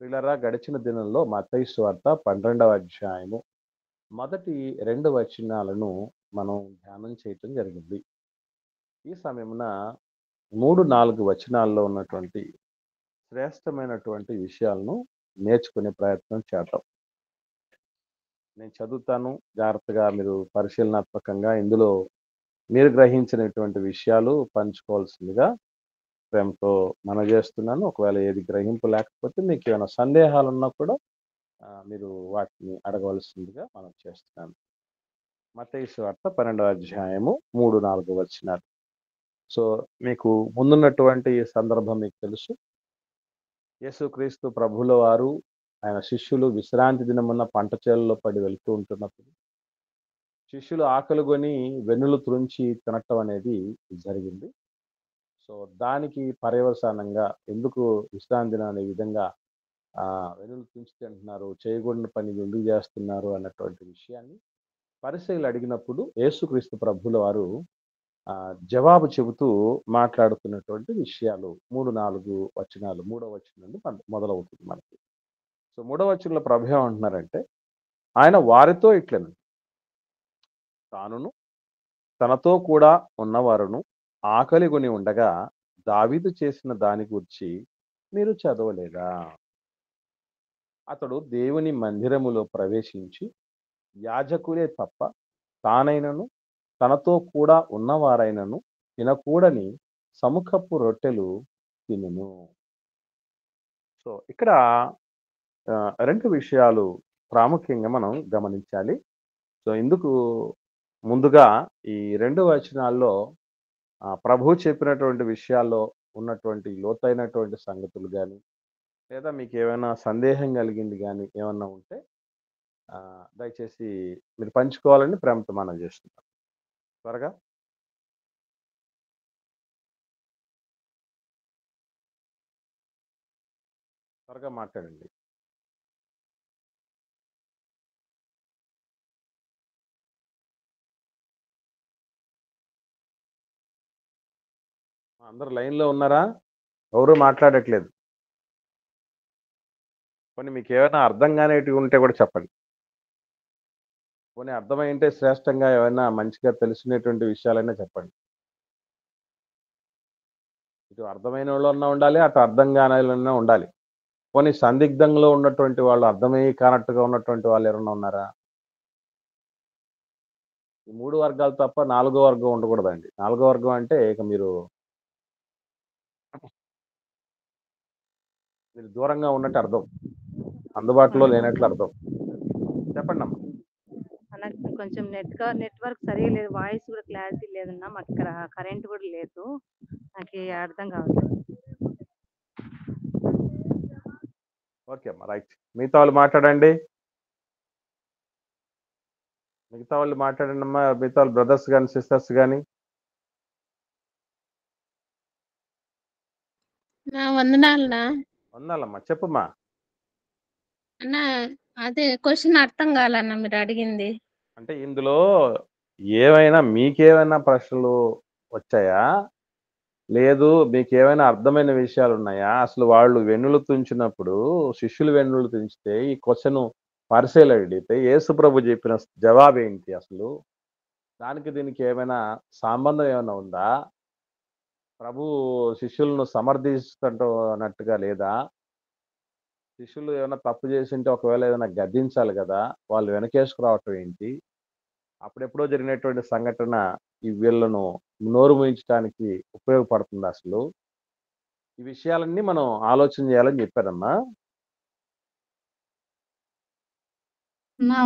ప్రియులారా, గడిచిన దినంలో మత్తయి సువార్త 12వ అధ్యాయము మొదటి 2 వచనాలను మనం ధ్యానం చేయటం జరిగింది. ఈ సమయమున 3, 4 వచనాల్లో ఉన్నటువంటి శ్రేష్టమైనటువంటి విషయాలను నేర్చుకునే ప్రయత్నం చేద్దాం. నేను చదువుతాను, జాగ్రత్తగా మీరు పరిశీలనాత్మకంగా ఇందులో మీరు గ్రహించినటువంటి విషయాలు పంచుకోవాల్సిందిగా ప్రేమతో మనజేస్తున్నాను. ఒకవేళ ఏది గ్రహింపు లేకపోతే మీకు ఏమైనా సందేహాలు ఉన్నా కూడా మీరు వాటిని అడగవలసిందిగా మనం చేస్తున్నాను. మత్తయి సువార్త 12వ అధ్యాయము 3, 4 వచనాలు. సో మీకు ముందున్నటువంటి ఈ సందర్భం మీకు తెలుసు. యేసుక్రీస్తు ప్రభుల వారు ఆయన శిష్యులు విశ్రాంతి దినమున్న పంట చేలలో పడి వెళ్తూ ఉంటున్నప్పుడు శిష్యులు ఆకలిగొని వెన్నులు త్రుంచి తినటం అనేది జరిగింది. సో దానికి పర్యవసానంగా ఎందుకు విశ్రాంతి దినం అనే విధంగా వెన్నులు తుంచి తింటున్నారు, చేయకూడని పని ఎందుకు చేస్తున్నారు అన్నటువంటి విషయాన్ని పరిసయ్యులు అడిగినప్పుడు యేసుక్రీస్తు ప్రభుల వారు జవాబు చెబుతూ మాట్లాడుతున్నటువంటి విషయాలు 3, 4 వచనాలు. 3వ వచనం నుండి మొదలవుతుంది మనకి. సో 3వ వచనంలో ప్రభు ఏమంటున్నారంటే, ఆయన వారితో ఇట్లను తానును తనతో కూడా ఉన్నవారును ఆకలి కొని ఉండగా దావీదు చేసిన దాని గురించి మీరు చదవలేదా? అతడు దేవుని మందిరములో ప్రవేశించి యాజకులే తప్ప తానైనను తనతో కూడా ఉన్నవారైనను తినకూడని సముఖపు రొట్టెలు తినును. సో ఇక్కడ 2 విషయాలు ప్రాముఖ్యంగా మనం గమనించాలి. సో ఇందుకు ముందుగా ఈ 2 వచనాల్లో ప్రభువు చెప్పినటువంటి విషయాల్లో ఉన్నటువంటి లోతైనటువంటి సంగతులు కానీ, లేదా మీకు ఏమైనా సందేహం కలిగింది కానీ ఏమన్నా ఉంటే దయచేసి మీరు పంచుకోవాలని ప్రేమతో మనం చేస్తున్నాం. త్వరగా మాట్లాడండి. అందరు లైన్లో ఉన్నారా? ఎవరు మాట్లాడట్లేదు. కొన్ని మీకు ఏమైనా అర్థం కానివి ఉంటే కూడా చెప్పండి. కొన్ని అర్థమైంటే శ్రేష్టంగా ఏమైనా మంచిగా తెలిసినటువంటి విషయాలైనా చెప్పండి. ఇటు అర్థమైన వాళ్ళన్నా ఉండాలి, అటు అర్థం కాని ఉండాలి. కొన్ని సందిగ్ధంలో ఉన్నటువంటి వాళ్ళు, అర్థమయ్యి కానట్టుగా ఉన్నటువంటి వాళ్ళు ఎవరన్నా ఉన్నారా? ఈ 3 వర్గాలు తప్ప 4వ వర్గం ఉండకూడదండి. 4వ వర్గం అంటే ఇక మీరు దూరంగా ఉన్నట్టు అర్థం, అందుబాటులో లేనట్లు అర్థం. చెప్పండి అమ్మా. కొంచెం నెట్వర్క్ సరిగా లేదు, వాయిస్ కూడా క్లారిటీ లేదన్నా. మాకు ఇక్కడ కరెంట్ కూడా లేదు, నాకు అర్థం కావట్లేదు. ఓకే అమ్మా, రైట్. మిగతా వాళ్ళు మాట్లాడండి. మిగతా వాళ్ళు మాట్లాడండి అమ్మా. మిగతా వాళ్ళు బ్రదర్స్ కానీ సిస్టర్స్ కానీ. వందనాలమ్మా, చెప్పమ్మా. అన్నా అదే క్వశ్చన్ అర్థం కాలన్నా మీరు అడిగింది. అంటే ఇందులో ఏమైనా మీకేమైనా ప్రశ్నలు వచ్చాయా? లేదు మీకేమైనా అర్థమైన విషయాలు ఉన్నాయా? అసలు వాళ్ళు వెన్నులు తుంచినప్పుడు, శిష్యులు వెన్నులు తుంచితే ఈ క్వశ్చన్ పరిశీలన అడిగితే యేసు ప్రభు చెప్పిన జవాబు ఏంటి? అసలు దానికి దీనికి ఏమైనా సంబంధం ఏమైనా ఉందా? ప్రభు శిష్యులను సమర్థిస్తున్నట్టుగా లేదా? శిష్యులు ఏమైనా తప్పు చేసింటే ఒకవేళ ఏదైనా గద్దించాలి కదా, వాళ్ళు వెనకేసుకురావటం ఏంటి? అప్పుడెప్పుడో జరిగినటువంటి సంఘటన ఈ వీళ్ళను నోరు మూయించడానికి ఉపయోగపడుతుంది. అసలు ఈ విషయాలన్నీ మనం ఆలోచన చేయాలని చెప్పారమ్మా.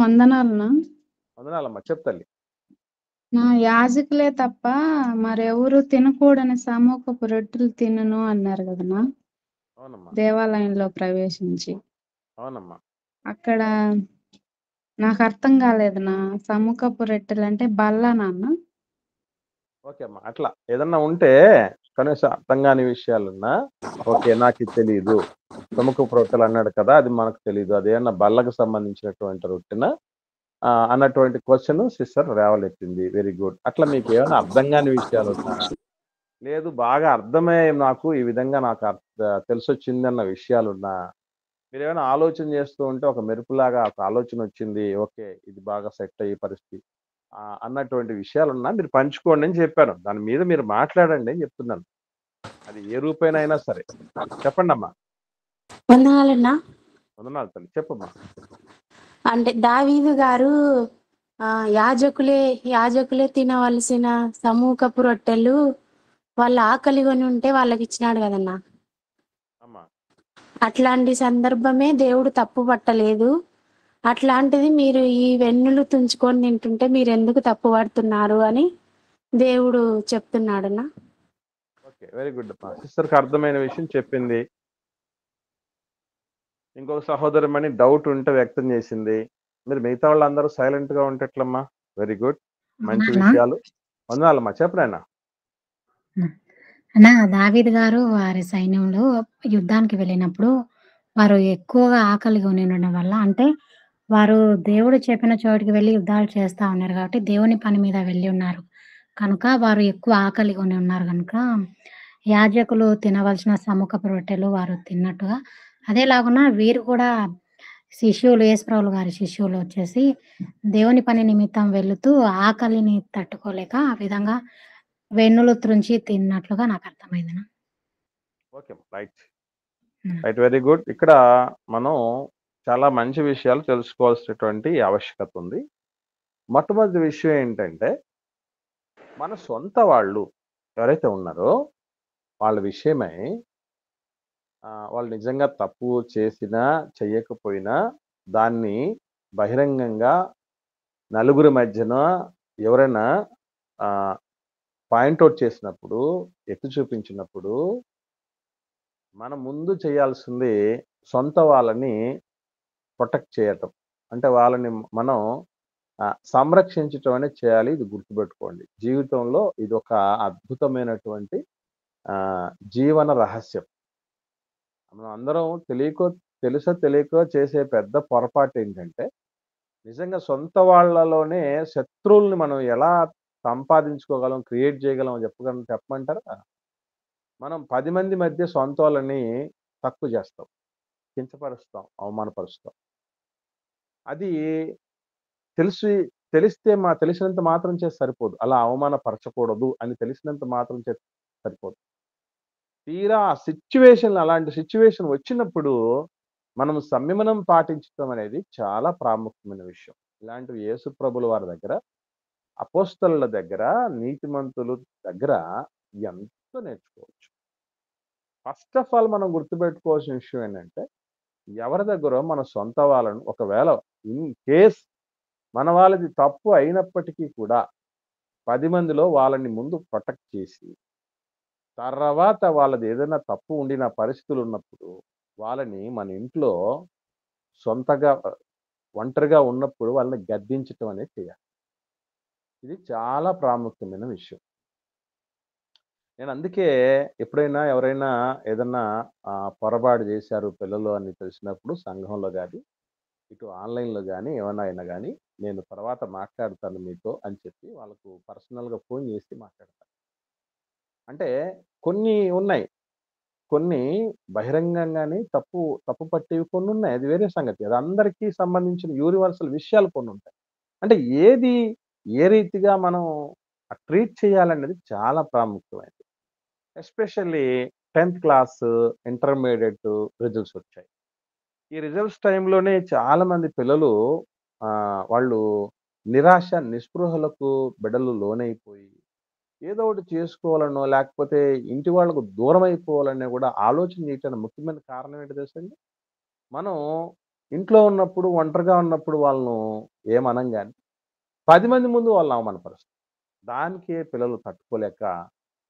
వందనాలమ్మా, చెప్తాలి. నా యాజకులే తప్ప మరెవరు తినకూడని సమూహపు రొట్టెలు తినను అన్నారు కదనా. అవునమ్మా. దేవాలయంలో ప్రవేశించి. అవునమ్మా. అక్కడ నాకు అర్థం కాలేదు. నా సముఖపు రొట్టెలు అంటే బల్ల నాన్న. ఓకే అమ్మా, అట్లా ఏదన్నా ఉంటే కనీసం అర్థం కాని విషయాలున్నా ఓకే నాకు ఇది తెలియదు, సముఖపు రొట్టెలు అన్నాడు కదా, అది మనకు తెలియదు, అదేమన్నా బల్లకు సంబంధించినటువంటి రొట్టెన అన్నటువంటి క్వశ్చన్ సిస్టర్ రేవలెత్తింది. Very good. అట్లా మీకు ఏమైనా అర్థం కాని విషయాలు ఉన్నా, లేదు బాగా అర్థమే నాకు ఈ విధంగా నాకు తెలిసొచ్చింది అన్న విషయాలున్నా మీరేమైనా ఆలోచన చేస్తూ ఉంటే ఒక మెరుపులాగా ఒక ఆలోచన వచ్చింది. ఓకే. ఇది బాగా సెట్ అయ్యే పరిస్థితి. అన్నటువంటి విషయాలున్నా మీరు పంచుకోండి అని చెప్పాను. దాని మీద మీరు మాట్లాడండి అని చెప్తున్నాను. అది ఏ రూపేణైనా సరే. చెప్పండమ్మా. వందనాలన్నా. వందనాలు తల్లి. చెప్పమ్మా. అంటే దావీదు గారు యాజకులే తినవలసిన సమూహపు రొట్టెలు వాళ్ళ ఆకలి కొని ఉంటే వాళ్ళకి ఇచ్చినాడు కదన్నా. అమ్మా. అట్లాంటి సందర్భమే దేవుడు తప్పు పట్టలేదు. అట్లాంటిది మీరు ఈ వెన్నులు తుంచుకొని తింటుంటే మీరు ఎందుకు తప్పు పడుతున్నారు అని దేవుడు చెప్తున్నాడన్నా. ఓకే. వెరీ గుడ్ అమ్మా. సిస్టర్‌కి అర్థమైన విషయం చెప్పింది. ఇంకొక సహోదరమణి డౌట్ ఉంటే వ్యక్తం చేసింది. మీరు మిగతా వాళ్ళందరూ సైలెంట్‌గా ఉంటే ఎట్లమ్మా? Very good. మంచి అవునా విషయాలు. వందనాలమ్మా. చెప్పు నాయనా. అన్నా దావీదు గారు వారి సైన్యంలో యుద్ధానికి వెళ్ళినప్పుడు వారు ఎక్కువగా ఆకలిగా ఉండడం వల్ల అంటే వారు దేవుడు చెప్పిన చోటికి వెళ్ళి యుద్ధాలు చేస్తా ఉన్నారు కాబట్టి దేవుని పని మీద వెళ్ళి ఉన్నారు కనుక వారు ఎక్కువ ఆకలిగా ఉన్నారు కనుక యాజకులు తినవలసిన సముఖపు రొట్టెలు వారు తిన్నట్టుగా అదేలాగున వీరు కూడా శిష్యులు యేసుప్రభులు గారి శిష్యులు వచ్చేసి దేవుని పని నిమిత్తం వెళుతూ ఆకలిని తట్టుకోలేక ఆ విధంగా వెన్నులు త్రుంచి తిన్నట్లుగా నాకు అర్థమైందన్న. Okay. Right. Right. Very good. ఇక్కడ మనం చాలా మంచి విషయాలు తెలుసుకోవాల్సినటువంటి ఆవశ్యకత ఉంది. మొట్టమొదటి విషయం ఏంటంటే, మన సొంత వాళ్ళు ఎవరైతే ఉన్నారో వాళ్ళ విషయమై వాళ్ళు నిజంగా తప్పు చేసినా, చెయ్యకపోయినా దాన్ని బహిరంగంగా నలుగురి మధ్యన ఎవరైనా పాయింట్ ఔట్ చేసినప్పుడు, ఎత్తి చూపించినప్పుడు మనం ముందు చేయాల్సింది సొంత వాళ్ళని ప్రొటెక్ట్ చేయటం. అంటే వాళ్ళని మనం సంరక్షించటం అనేది చేయాలి. ఇది గుర్తుపెట్టుకోండి. జీవితంలో ఇదొక అద్భుతమైనటువంటి జీవన రహస్యం. మనం అందరం తెలుసో తెలియకో చేసే పెద్ద పొరపాటు ఏంటంటే, నిజంగా సొంత వాళ్ళలోనే శత్రువుల్ని మనం ఎలా సంపాదించుకోగలం, క్రియేట్ చేయగలం చెప్పమంటారా? మనం 10 మంది మధ్య సొంత వాళ్ళని తక్కువ చేస్తాం, కించపరుస్తాం, అవమానపరుస్తాం. అది తెలిసినంత మాత్రం చేసి సరిపోదు. అలా అవమానపరచకూడదు అని తెలిసినంత మాత్రం చేసి సరిపోదు. తీరా అలాంటి సిచ్యువేషన్ వచ్చినప్పుడు మనం సంయమనం పాటించడం అనేది చాలా ప్రాముఖ్యమైన విషయం. ఇలాంటివి యేసు ప్రభుల వారి దగ్గర, అపోస్తలుల దగ్గర, నీతిమంతుల దగ్గర ఎంతో నేర్చుకోవచ్చు. ఫస్ట్ ఆఫ్ ఆల్ మనం గుర్తుపెట్టుకోవాల్సిన విషయం ఏంటంటే, ఎవరి దగ్గర మన సొంత వాళ్ళను ఒకవేళ ఇన్ కేస్ మన వాళ్ళది తప్పు అయినప్పటికీ కూడా 10 మందిలో వాళ్ళని ముందు ప్రొటెక్ట్ చేసి, తర్వాత వాళ్ళది ఏదైనా తప్పు ఉండిన పరిస్థితులు ఉన్నప్పుడు వాళ్ళని మన ఇంట్లో సొంతగా ఒంటరిగా ఉన్నప్పుడు వాళ్ళని గద్దించటం అనేది చేయాలి. ఇది చాలా ప్రాముఖ్యమైన విషయం. నేను అందుకే ఎప్పుడైనా ఎవరైనా ఏదన్నా పొరపాటు చేశారు పిల్లలు అని తెలిసినప్పుడు సంఘంలో కానీ, ఇటు ఆన్లైన్లో కానీ ఏమైనా అయినా కానీ నేను తర్వాత మాట్లాడతాను మీతో అని చెప్పి వాళ్ళకు పర్సనల్గా ఫోన్ చేసి మాట్లాడతాను. అంటే కొన్ని ఉన్నాయి, కొన్ని బహిరంగంగానే తప్పు పట్టేవి కొన్ని ఉన్నాయి. అది వేరే సంగతి. అది అందరికీ సంబంధించిన యూనివర్సల్ విషయాలు కొన్ని ఉంటాయి. అంటే ఏది ఏ రీతిగా మనం ట్రీట్ చేయాలనేది చాలా ప్రాముఖ్యమైనది. Especially 10th class, intermediate results వచ్చాయి. ఈ రిజల్ట్స్ టైంలోనే చాలా మంది పిల్లలు వాళ్ళు నిరాశ, నిస్పృహలకు బిడ్డలు లోనైపోయి ఏదో ఒకటి చేసుకోవాలనో, లేకపోతే ఇంటి వాళ్ళకు దూరం అయిపోవాలనే కూడా ఆలోచన చేయటానికి ముఖ్యమైన కారణం ఏంటో తెలుసండి? మనం ఇంట్లో ఉన్నప్పుడు, ఒంటరిగా ఉన్నప్పుడు వాళ్ళను ఏమనం గాని 10 మంది ముందు వాళ్ళని అవమానపరుస్తాం. దానికే పిల్లలు తట్టుకోలేక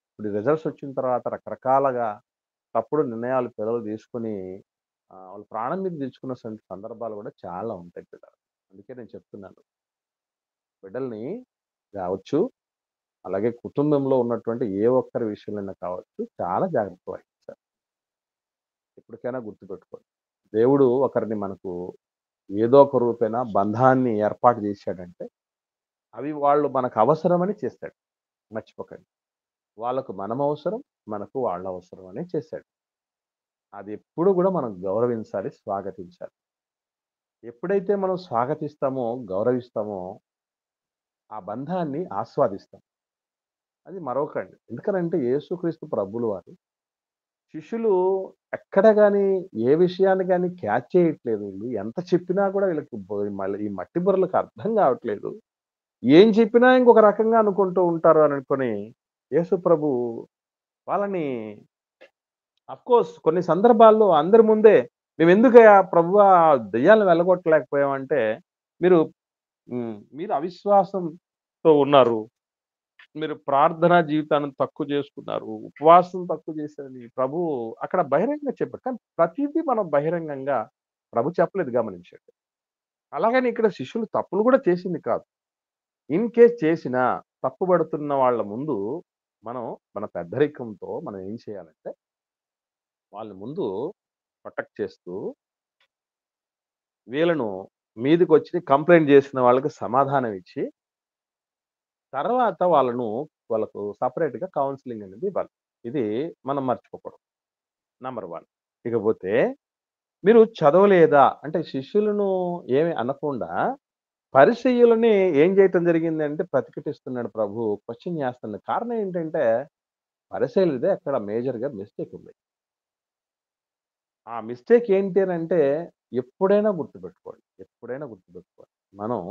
ఇప్పుడు రిజల్ట్స్ వచ్చిన తర్వాత రకరకాలుగా తప్పుడు నిర్ణయాలు పిల్లలు తీసుకొని వాళ్ళ ప్రాణం మీద తెచ్చుకున్న సందర్భాలు కూడా చాలా ఉంటాయి పిల్లలు. అందుకే నేను చెప్తున్నాను, బిడ్డల్ని కావచ్చు, అలాగే కుటుంబంలో ఉన్నటువంటి ఏ ఒక్కరి విషయంలోనే కావచ్చు చాలా జాగ్రత్త వహించాలి. ఎప్పటికైనా గుర్తుపెట్టుకోండి, దేవుడు ఒకరిని మనకు ఏదో ఒక రూపేణ బంధాన్ని ఏర్పాటు చేశాడంటే అవి వాళ్ళు మనకు అవసరమని చేస్తాడు. మర్చిపోకండి. వాళ్ళకు మనం అవసరం, మనకు వాళ్ళ అవసరం అని చేశాడు. అది ఎప్పుడు కూడా మనం గౌరవించాలి, స్వాగతించాలి. ఎప్పుడైతే మనం స్వాగతిస్తామో, గౌరవిస్తామో ఆ బంధాన్ని ఆస్వాదిస్తాం. అది మరొకండి. ఎందుకనంటే యేసుక్రీస్తు ప్రభులు వారు శిష్యులు ఎక్కడ గాని, ఏ విషయాన్ని గాని క్యాచ్ చేయట్లేదు వీళ్ళు. ఎంత చెప్పినా కూడా వీళ్ళకి మళ్ళీ ఈ మట్టి బుర్రలకు అర్థం కావట్లేదు. ఏం చెప్పినా ఇంకొక రకంగా అనుకుంటూ ఉంటారు అని అనుకోని యేసు ప్రభు వాళ్ళని అఫ్‌కోర్స్ కొన్ని సందర్భాల్లో అందరి ముందే మేమెందుకయ్యా ప్రభువా దెయ్యాలను వెళ్ళగొట్టలేకపోయామంటే, మీరు మీరు అవిశ్వాసంతో ఉన్నారు. మీరు ప్రార్థనా జీవితాన్ని తక్కువ చేసుకున్నారు. ఉపవాసం తక్కువ చేశారని ప్రభువు అక్కడ బహిరంగంగా చెప్పాడు. కానీ ప్రతీదీ మనం బహిరంగంగా ప్రభు చెప్పలేదు, గమనించండి. అలాగని ఇక్కడ శిష్యులు తప్పులు కూడా చేసింది కాదు. ఇన్ కేస్ చేసినా తప్పుపడుతున్న వాళ్ళ ముందు మనం మన పెద్దరికంతో మనం ఏం చేయాలంటే వాళ్ళ ముందు ప్రొటెక్ట్ చేస్తూ వీళ్ళను మీదకొచ్చి కంప్లైంట్ చేసిన వాళ్ళకి సమాధానం ఇచ్చి తర్వాత వాళ్ళకు సపరేట్‌గా కౌన్సెలింగ్ అనేది ఇవ్వాలి. ఇది మనం మర్చిపోకూడదు. నంబర్ 1. ఇకపోతే మీరు చదవలేదా? అంటే శిష్యులను ఏమి అనకుండా పరిసయ్యులని ఏం చేయటం జరిగిందంటే ప్రతిఘటిస్తున్నాడు ప్రభు. క్వెషన్ చేస్తున్నాడు. కారణం ఏంటంటే పరిసయ్యులదే అక్కడ మేజర్‌గా మిస్టేక్ ఉంది. ఆ మిస్టేక్ ఏంటి అనంటే ఎప్పుడైనా గుర్తుపెట్టుకోండి. మనం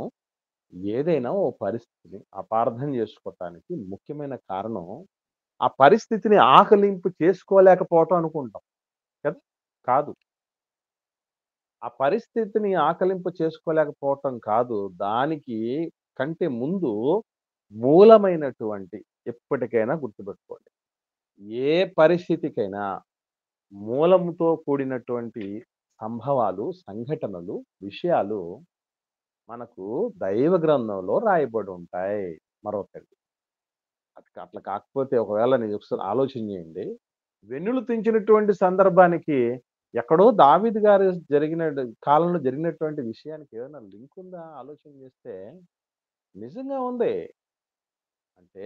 ఏదైనా ఓ పరిస్థితిని అపార్థం చేసుకోవటానికి ముఖ్యమైన కారణం ఆ పరిస్థితిని ఆకలింపు చేసుకోలేకపోవటం అనుకుంటాం కదా? కాదు. ఆ పరిస్థితిని ఆకలింపు చేసుకోలేకపోవటం కాదు. దానికి కంటే ముందు మూలమైనటువంటి ఎప్పటికైనా గుర్తుపెట్టుకోండి. ఏ పరిస్థితికైనా మూలముతో కూడినటువంటి సంభవాలు, సంఘటనలు, విషయాలు మనకు దైవ గ్రంథంలో రాయబడి ఉంటాయి. మరొకటి అట్లా కాకపోతే ఒకవేళ నేను ఒకసారి ఆలోచన చేయండి. వెన్నులు తెంచినటువంటి సందర్భానికి ఎక్కడో దావీదు గారు కాలంలో జరిగినటువంటి విషయానికి ఏదైనా లింక్ ఉందా ఆలోచన చేస్తే నిజంగా ఉంది. అంటే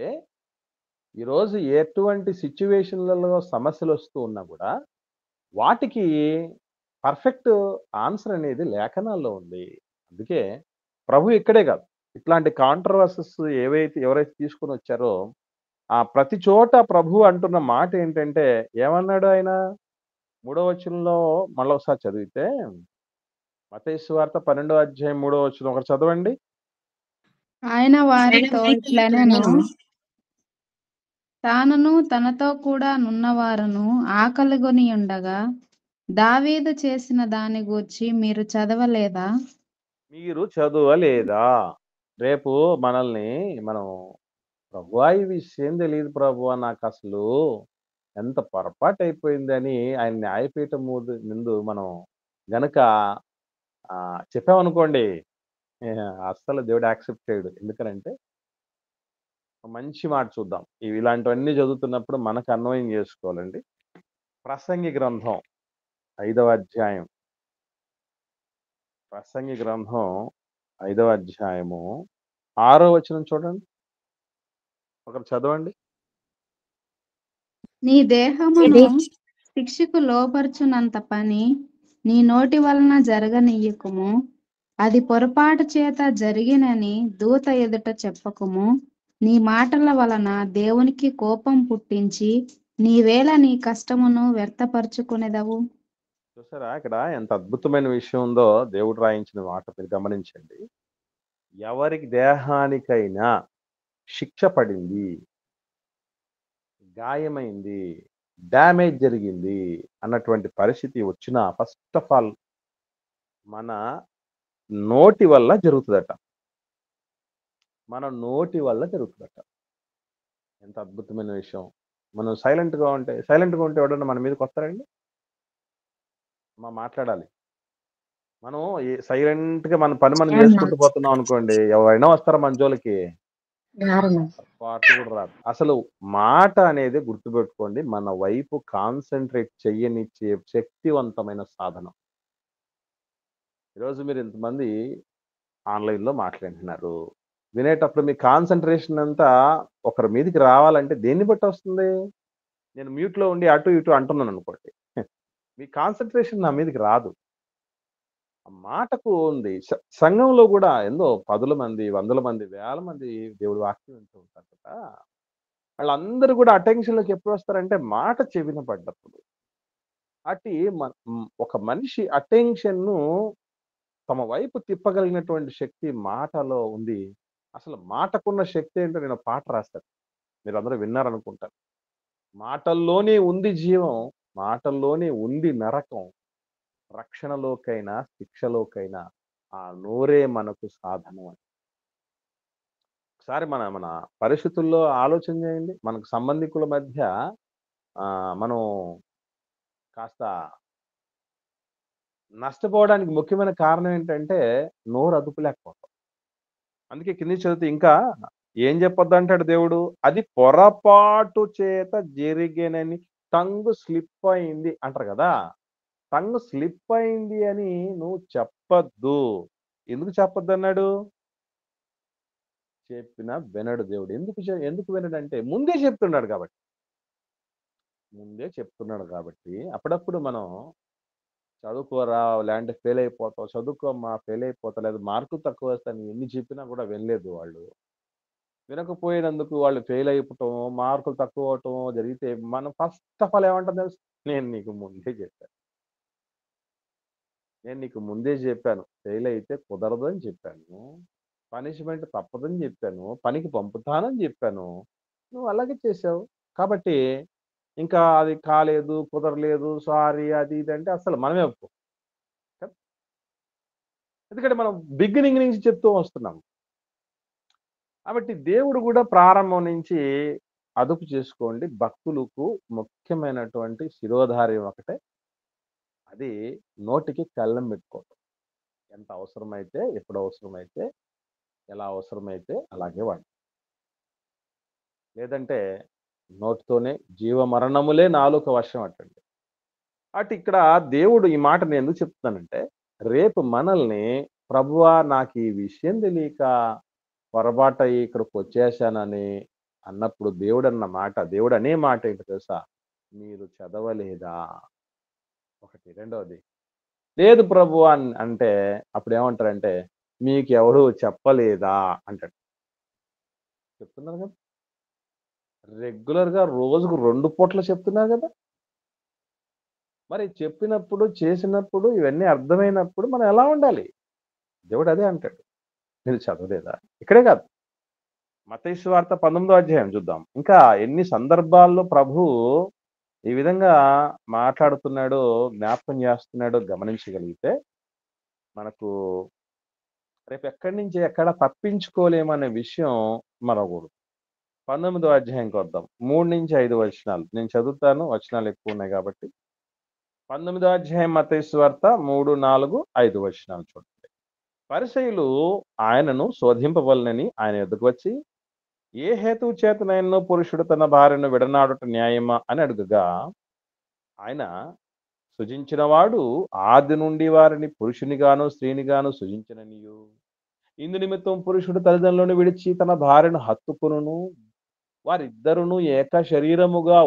ఈరోజు ఎటువంటి సిచ్యువేషన్లలో సమస్యలు వస్తూ ఉన్నా కూడా వాటికి పర్ఫెక్ట్ ఆన్సర్ అనేది లేఖనాల్లో ఉంది. అందుకే ప్రభు ఇక్కడే కాదు, ఇట్లాంటి కాంట్రవర్సీస్ ఎవరైతే తీసుకొని వచ్చారో ఆ ప్రతి చోట ప్రభు అంటున్న మాట ఏంటంటే ఏమన్నాడు ఆయన 3వ వచనంలో మళ్ళీ ఒకసారి చదివితే మత్తయి సువార్త 12వ అధ్యాయం 3వ వచనం ఒకటి చదవండి. ఆయన వారితో ఇట్లనెను, తానును తనతో కూడా నున్నవారును ఆకలిగొని ఉండగా దావీదు చేసిన దాని గూర్చి మీరు చదవలేదా? మీరు చదవలేదా? రేపు మనల్ని మనం ప్రభువా ఈ విషయం తెలియదు ప్రభువా నాకు అసలు ఎంత పొరపాటు అయిపోయిందని ఆయన న్యాయపీఠం ముందు మనం గనక చెప్పామనుకోండి, అస్సలు దేవుడు యాక్సెప్ట్ చేయడు. ఎందుకనంటే మంచి మాట చూద్దాం. ఇలాంటివన్నీ చదువుతున్నప్పుడు మనకు అన్వయం చేసుకోవాలండి. ప్రసంగి గ్రంథం 5వ అధ్యాయం 6వ వచనం చూడండి. ఒకరు చదవండి. నీ దేహమును శిక్షకు లోపర్చునంత పని నీ నోటి వలన జరగనీయకుము. అది పొరపాటు చేత జరిగినని దూత ఎదుట చెప్పకుము. నీ మాటల వలన దేవునికి కోపం పుట్టించి నీవేళ నీ కష్టమును వ్యర్థపరచుకునేదవు. చూసారా ఇక్కడ ఎంత అద్భుతమైన విషయం ఉందో దేవుడు రాయించిన మాట మీరు గమనించండి. ఎవరికి దేహానికైనా శిక్ష పడింది, గాయమైంది, డ్యామేజ్ జరిగింది అన్నటువంటి పరిస్థితి వచ్చినా ఫస్ట్ ఆఫ్ ఆల్ మన నోటి వల్ల జరుగుతుందట. ఎంత అద్భుతమైన విషయం. మనం సైలెంట్గా ఉంటే ఎవడన్నా మన మీదకి వస్తారండి? మాట్లాడాలి. మనం సైలెంట్గా మన పని మనం చేసుకుంటూ పోతున్నాం అనుకోండి, ఎవరైనా వస్తారా మన జోలికి? పాటు కూడా రాదు. అసలు మాట అనేది గుర్తుపెట్టుకోండి, మన వైపు కాన్సన్ట్రేట్ చెయ్యనిచ్చే శక్తివంతమైన సాధనం. ఈరోజు మీరు ఇంతమంది ఆన్లైన్లో మాట్లాడుతున్నారు. వినేటప్పుడు మీ కాన్సన్ట్రేషన్ అంతా ఒకరి మీదకి రావాలంటే దేన్ని బట్టి వస్తుంది? నేను మ్యూట్లో ఉండి అటు ఇటు అంటున్నాను అనుకోండి, మీ కాన్సన్ట్రేషన్ నా మీదకి రాదు. ఆ మాటకు ఉంది. సంఘంలో కూడా ఎంతో పదుల మంది, వందల మంది, వేల మంది దేవుడి వాక్యం వింటూ ఉంటారు కదా! వాళ్ళందరూ కూడా అటెన్షన్‌లోకి ఎప్పుడు వస్తారంటే మాట చెవిన పడ్డప్పుడు. ఒక మనిషి అటెన్షన్‌ను తమ వైపు తిప్పగలిగినటువంటి శక్తి మాటలో ఉంది. అసలు మాటకున్న శక్తి ఏంటో నేను ఒక పాట రాస్తాను. మీరందరూ విన్నారనుకుంటాను. మాటల్లోనే ఉంది జీవం, మాటల్లోనే ఉంది నరకం. రక్షణలోకైనా, శిక్షలోకైనా ఆ నోరే మనకు సాధనం అని. ఒకసారి మన మన పరిస్థితుల్లో ఆలోచన చేయండి. మనకు సంబంధికుల మధ్య మనం కాస్త నష్టపోవడానికి ముఖ్యమైన కారణం ఏంటంటే నోరు అదుపు లేకపోవటం. అందుకే కింది చదివితే ఇంకా ఏం చెప్పొద్దంటాడు దేవుడు, అది పొరపాటు చేత జరిగేనని టంగ్ స్లిప్ అయింది అంటారు కదా! టంగ్ స్లిప్ అయింది అని నువ్వు చెప్పొద్దు. ఎందుకు చెప్పొద్దన్నాడు? చెప్పినా వినడు దేవుడు. ఎందుకు వినడంటే ముందే చెప్తున్నాడు కాబట్టి. ముందే చెప్తున్నాడు కాబట్టి అప్పుడప్పుడు మనం చదువుకోరా లేదంటే ఫెయిల్ అయిపోతావు, చదువుకోమ్మా ఫెయిల్ అయిపోతా, లేదా మార్కులు తక్కువ వస్తాయని ఎన్ని చెప్పినా కూడా వినలేదు వాళ్ళు. వినకపోయినందుకు వాళ్ళు ఫెయిల్ అయిపోవటం, మార్కులు తక్కువ అవటం జరిగితే మనం ఫస్ట్ ఆఫ్ ఆల్ ఏమంటాం తెలుసా? నేను నీకు ముందే చెప్పాను. నేను నీకు ముందే చెప్పాను. ఫెయిల్ అయితే కుదరదు అని చెప్పాను. పనిష్మెంట్ తప్పదని చెప్పాను. పనికి పంపుతానని చెప్పాను. నువ్వు అలాగే చేసావు. కాబట్టి ఇంకా అది కాలేదు, కుదరలేదు, సారీ అది ఇది అంటే అసలు మనమే ఒప్పుకోం. కదా! ఎందుకంటే మనం బిగినింగ్ నుంచి చెప్తూ వస్తున్నాం. కాబట్టి దేవుడు కూడా ప్రారంభం నుంచి అదుపు చేసుకోండి. భక్తులకు ముఖ్యమైనటువంటి శిరోధార్యం ఒకటే. అది నోటికి కళ్ళెం పెట్టుకోవటం. ఎంత అవసరమైతే, ఎప్పుడు అవసరమైతే, ఎలా అవసరమైతే అలాగే వాడాలి. లేదంటే నోటితోనే జీవమరణములే నాలుక వశం అటండి. ఇక్కడ దేవుడు ఈ మాట నేను ఎందుకు చెప్తున్నానంటే, రేపు మనల్ని ప్రభువా నాకు ఈ విషయం తెలియక పొరపాటయి ఇక్కడికి వచ్చేసానని అన్నప్పుడు దేవుడు అనే మాట ఏంటో తెలుసా? మీరు చదవలేదా? ఒకటి. రెండవది, లేదు ప్రభువా అంటే అప్పుడు ఏమంటారంటే మీకు ఎవడు చెప్పలేదా అంటాడు. చెప్తున్నారు కదా! రెగ్యులర్‌గా రోజుకు 2 పూటలు చెప్తున్నారు కదా! మరి చెప్పినప్పుడు, చేసినప్పుడు ఇవన్నీ అర్థమైనప్పుడు మనం ఎలా ఉండాలి? దేవుడు అదే అంటాడు. మీరు చదవలేదా? ఇక్కడే కాదు. మత్తయి సువార్త 19వ అధ్యాయం చూద్దాం. ఇంకా ఎన్ని సందర్భాల్లో ప్రభువు ఈ విధంగా మాట్లాడుతున్నాడో, జ్ఞాపకం చేస్తున్నాడో గమనించగలిగితే మనకు రేపు ఎక్కడి నుంచి ఎక్కడ తప్పించుకోలేమనే విషయం మరొకటి. 19వ అధ్యాయంకి వద్దాం. 3-5 వచనాలు. నేను చదువుతాను. వచనాలు ఎక్కువ ఉన్నాయి కాబట్టి. 19వ అధ్యాయం మత్తయి సువార్త 3, 4, 5 వచనాలు చూడండి. పరిసయ్యులు ఆయనను శోధింపవలెనని ఆయన యొద్దకు వచ్చి, ఏ హేతువు చేతనైనను పురుషుడు తన భార్యను విడనాడుట న్యాయమా అని అడుగగా, ఆయన సృజించిన వాడు ఆది నుండి వారిని పురుషునిగాను స్త్రీనిగాను సృజించిననియు, ఇందు నిమిత్తం పురుషుడు తల్లిదండ్రులను విడిచి తన భార్యను హత్తుకొనును, వారిద్దరును ఏక శరీరముగా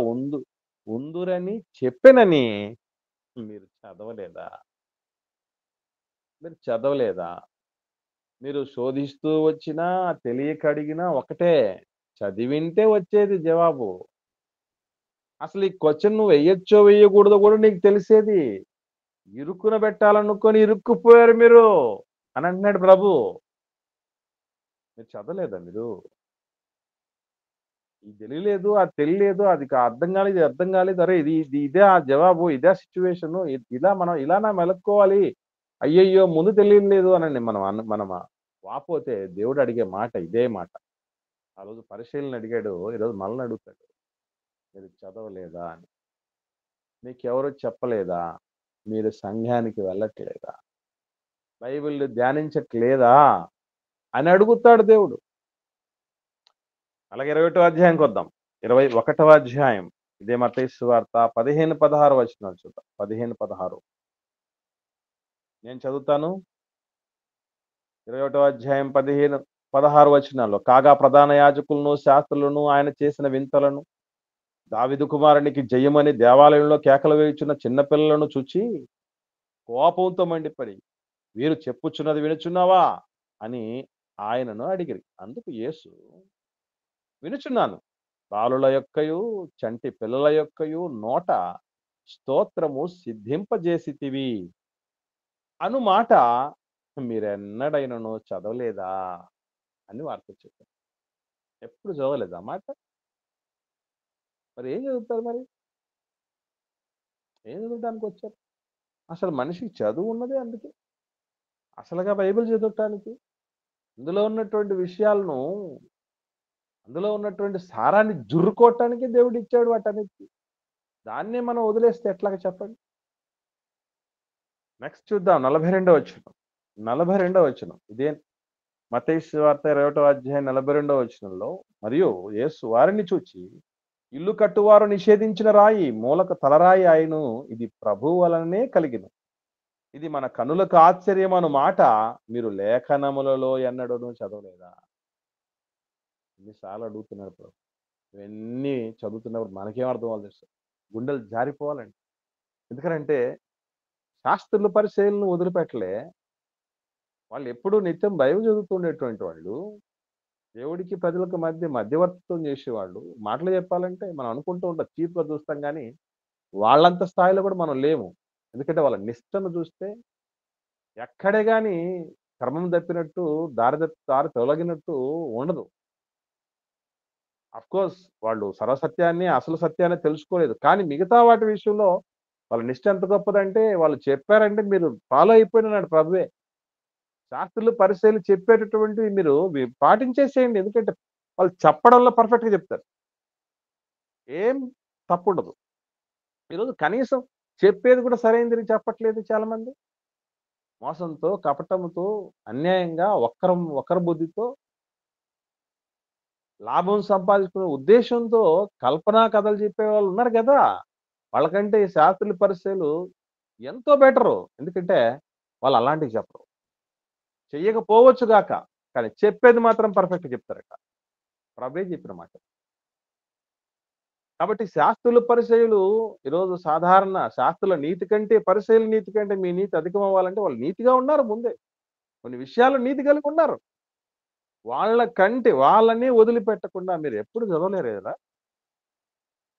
ఉందురని చెప్పెనని మీరు చదవలేదా? మీరు చదవలేదా? మీరు శోధిస్తూ వచ్చినా, తెలియక అడిగినా ఒకటే. చదివింటే వచ్చేది జవాబు. అసలు ఈ క్వశ్చన్ నువ్వు వెయ్యొచ్చో వెయ్యకూడదో కూడా నీకు తెలిసేది. ఇరుక్కున పెట్టాలనుకొని ఇరుక్కుపోయారు మీరు అని అంటున్నాడు ప్రభు. మీరు చదవలేదా మీరు? ఇది తెలియలేదు, అది తెలియలేదు, అది అర్థం కాలేదు, ఇది అర్థం కాలేదు. అరే ఇదే ఆ జవాబు, ఇదే సిచ్యువేషన్, ఇలానా మెలుక్కోవాలి. అయ్యయ్యో ముందు తెలియలేదు అనండి మనం వాపోతే దేవుడు అడిగే మాట ఇదే మాట. ఆ రోజు పరిశీలన అడిగాడు, ఈరోజు మనల్ని అడుగుతాడు. మీరు చదవలేదా అని? మీకెవరు చెప్పలేదా? మీరు సంఘానికి వెళ్ళట్లేదా? బైబిల్ ధ్యానించట్లేదా అని అడుగుతాడు దేవుడు. అలాగే 21వ అధ్యాయంకి వద్దాం. 21వ అధ్యాయం ఇదే మత్తయి సువార్త 15-16 వచనాలు చూద్దాం. 15-16 నేను చదువుతాను. 21వ అధ్యాయం 15-16 వచనాల్లో, కాగా ప్రధాన యాజకులను శాస్త్రులను ఆయన చేసిన వింతలను దావీదు కుమారునికి జయమని దేవాలయంలో కేకలు వేయుచున్న చిన్నపిల్లలను చూచి కోపంతో మండిపడి, వీరు చెప్పుచున్నది వినుచున్నావా అని ఆయనను అడిగిరి. అందుకు యేసు, వినుచున్నాను, బాలుల యొక్కయు చంటి పిల్లల యొక్కయు నోట స్తోత్రము సిద్ధింపజేసితివి అను మాట మీరెన్నడైనను చదవలేదా అని వార్త చెప్పారు. ఎప్పుడు చదవలేదా మాట? మరి ఏం చదువుతారు? మరి ఏం చదవడానికి వచ్చారు? అసలు మనిషికి చదువు ఉన్నదే అందుకే, అసలుగా బైబిల్ చదవటానికి. అందులో ఉన్నటువంటి విషయాలను, అందులో ఉన్నటువంటి సారాన్ని జుర్రుకోవటానికి దేవుడు ఇచ్చాడు వాటన్నిటికీ. దాన్నే మనం వదిలేస్తే ఎట్లాగా చెప్పండి? నెక్స్ట్ చూద్దాం 42వ వచనం. 42వ వచనం ఇదే మత్తయి సువార్త 21వ అధ్యాయం 42వ వచనంలో, మరియు యేసు వారిని చూచి, ఇల్లు కట్టువారు నిషేధించిన రాయి మూలకు తలరాయి ఆయను, ఇది ప్రభువు వలననే కలిగిన, ఇది మన కనులకు ఆశ్చర్యమను మాట మీరు లేఖనములలో ఎన్నడూను చదవలేదా? ఎన్నిసార్లు అడుగుతున్నారు ప్రభు. ఇవన్నీ చదువుతున్నప్పుడు మనకేం అర్థం అవ్వాలి తెలుసు, గుండెలు జారిపోవాలండి. ఎందుకంటే శాస్త్రుల పరిశీలనను వదిలిపెట్టలే. వాళ్ళు ఎప్పుడూ నిత్యం బైబిల్ చదువుతుండేటువంటి వాళ్ళు, దేవుడికి ప్రజలకు మధ్యవర్తిత్వం చేసేవాళ్ళు. మాటలు చెప్పాలంటే మనం అనుకుంటూ ఉంటాం, చీప్గా చూస్తాం, కానీ వాళ్ళంత స్థాయిలో కూడా మనం లేము. ఎందుకంటే వాళ్ళ నిష్టను చూస్తే ఎక్కడే కానీ క్రమం తప్పినట్టు, దారి తొలగినట్టు ఉండదు. కోర్స్ వాళ్ళు సర్వసత్యాన్ని, అసలు సత్యాన్ని తెలుసుకోలేదు, కానీ మిగతా వాటి విషయంలో వాళ్ళ నిష్ట ఎంత గొప్పదంటే, వాళ్ళు చెప్పారంటే మీరు ఫాలో అయిపోయినాడు ప్రభువే. శాస్త్రులు పరిశీలి చెప్పేటటువంటివి మీరు పాటించేసేయండి. ఎందుకంటే వాళ్ళు చెప్పడంలో పర్ఫెక్ట్గా చెప్తారు, ఏం తప్పు ఉండదు. ఈరోజు కనీసం చెప్పేది కూడా సరైనది చెప్పట్లేదు చాలా మంది. మోసంతో, కపటముతో, అన్యాయంగా, ఒక్కరి బుద్ధితో లాభం సంపాదించుకునే ఉద్దేశంతో కల్పనా కథలు చెప్పే వాళ్ళు ఉన్నారు కదా. వాళ్ళకంటే ఈ శాస్త్రుల పరిశీలు ఎంతో బెటరు. ఎందుకంటే వాళ్ళు అలాంటివి చెప్పరు. చెయ్యకపోవచ్చు గాక, కానీ చెప్పేది మాత్రం పర్ఫెక్ట్ చెప్తారట. ప్రభే చెప్పిన మాట. కాబట్టి శాస్త్రుల పరిచయులు ఈరోజు సాధారణ శాస్త్రుల నీతి కంటే, పరిచయుల నీతి కంటే మీ నీతి అధికం అవ్వాలంటే వాళ్ళు నీతిగా ఉన్నారు. ముందే కొన్ని విషయాలు నీతి కలిగి ఉన్నారు. వాళ్ళని వదిలిపెట్టకుండా మీరు ఎప్పుడు చదవలేరు కదా.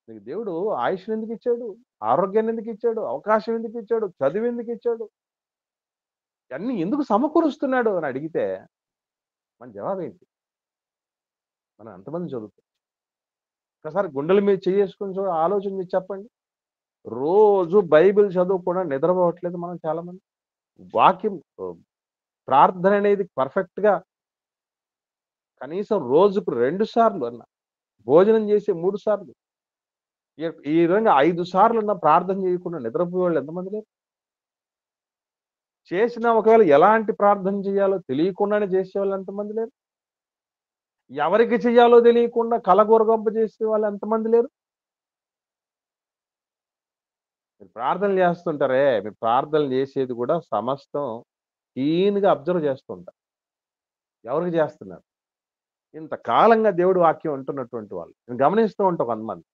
మీకు దేవుడు ఆయుష్ని ఎందుకు ఇచ్చాడు? ఆరోగ్యాన్ని ఎందుకు ఇచ్చాడు? అవకాశం ఎందుకు ఇచ్చాడు? చదువు ఎందుకు ఇచ్చాడు? అన్ని ఎందుకు సమకూరుస్తున్నాడు అని అడిగితే మన జవాబు ఏంటి? మనం ఎంతమంది చదువుతాం? ఒకసారి గుండెల మీద చేసుకుని ఆలోచన చేసి చెప్పండి. రోజు బైబిల్ చదువుకుండా నిద్రపోవట్లేదు మనం చాలా మంది. వాక్యం, ప్రార్థన అనేది పర్ఫెక్ట్ గా కనీసం రోజుకు 2 సార్లు అన్న, భోజనం చేసే 3 సార్లు, ఈ విధంగా 5 సార్లు అన్న ప్రార్థన చేయకుండా నిద్రపోయే వాళ్ళు ఎంతమంది లేరు? చేసిన ఒకవేళ ఎలాంటి ప్రార్థన చేయాలో తెలియకుండానే చేసేవాళ్ళు ఎంతమంది లేరు? ఎవరికి చేయాలో తెలియకుండా కలగొరగంప చేసే వాళ్ళు ఎంతమంది లేరు? మీరు ప్రార్థనలు చేస్తుంటారే, మీరు ప్రార్థనలు చేసేది కూడా సమస్తం క్లీన్గా అబ్జర్వ్ చేస్తుంటారు. ఎవరికి చేస్తున్నారు? ఇంతకాలంగా దేవుడు వాక్యం అంటున్నటువంటి వాళ్ళు నేను గమనిస్తూ ఉంటాం. కొంతమంది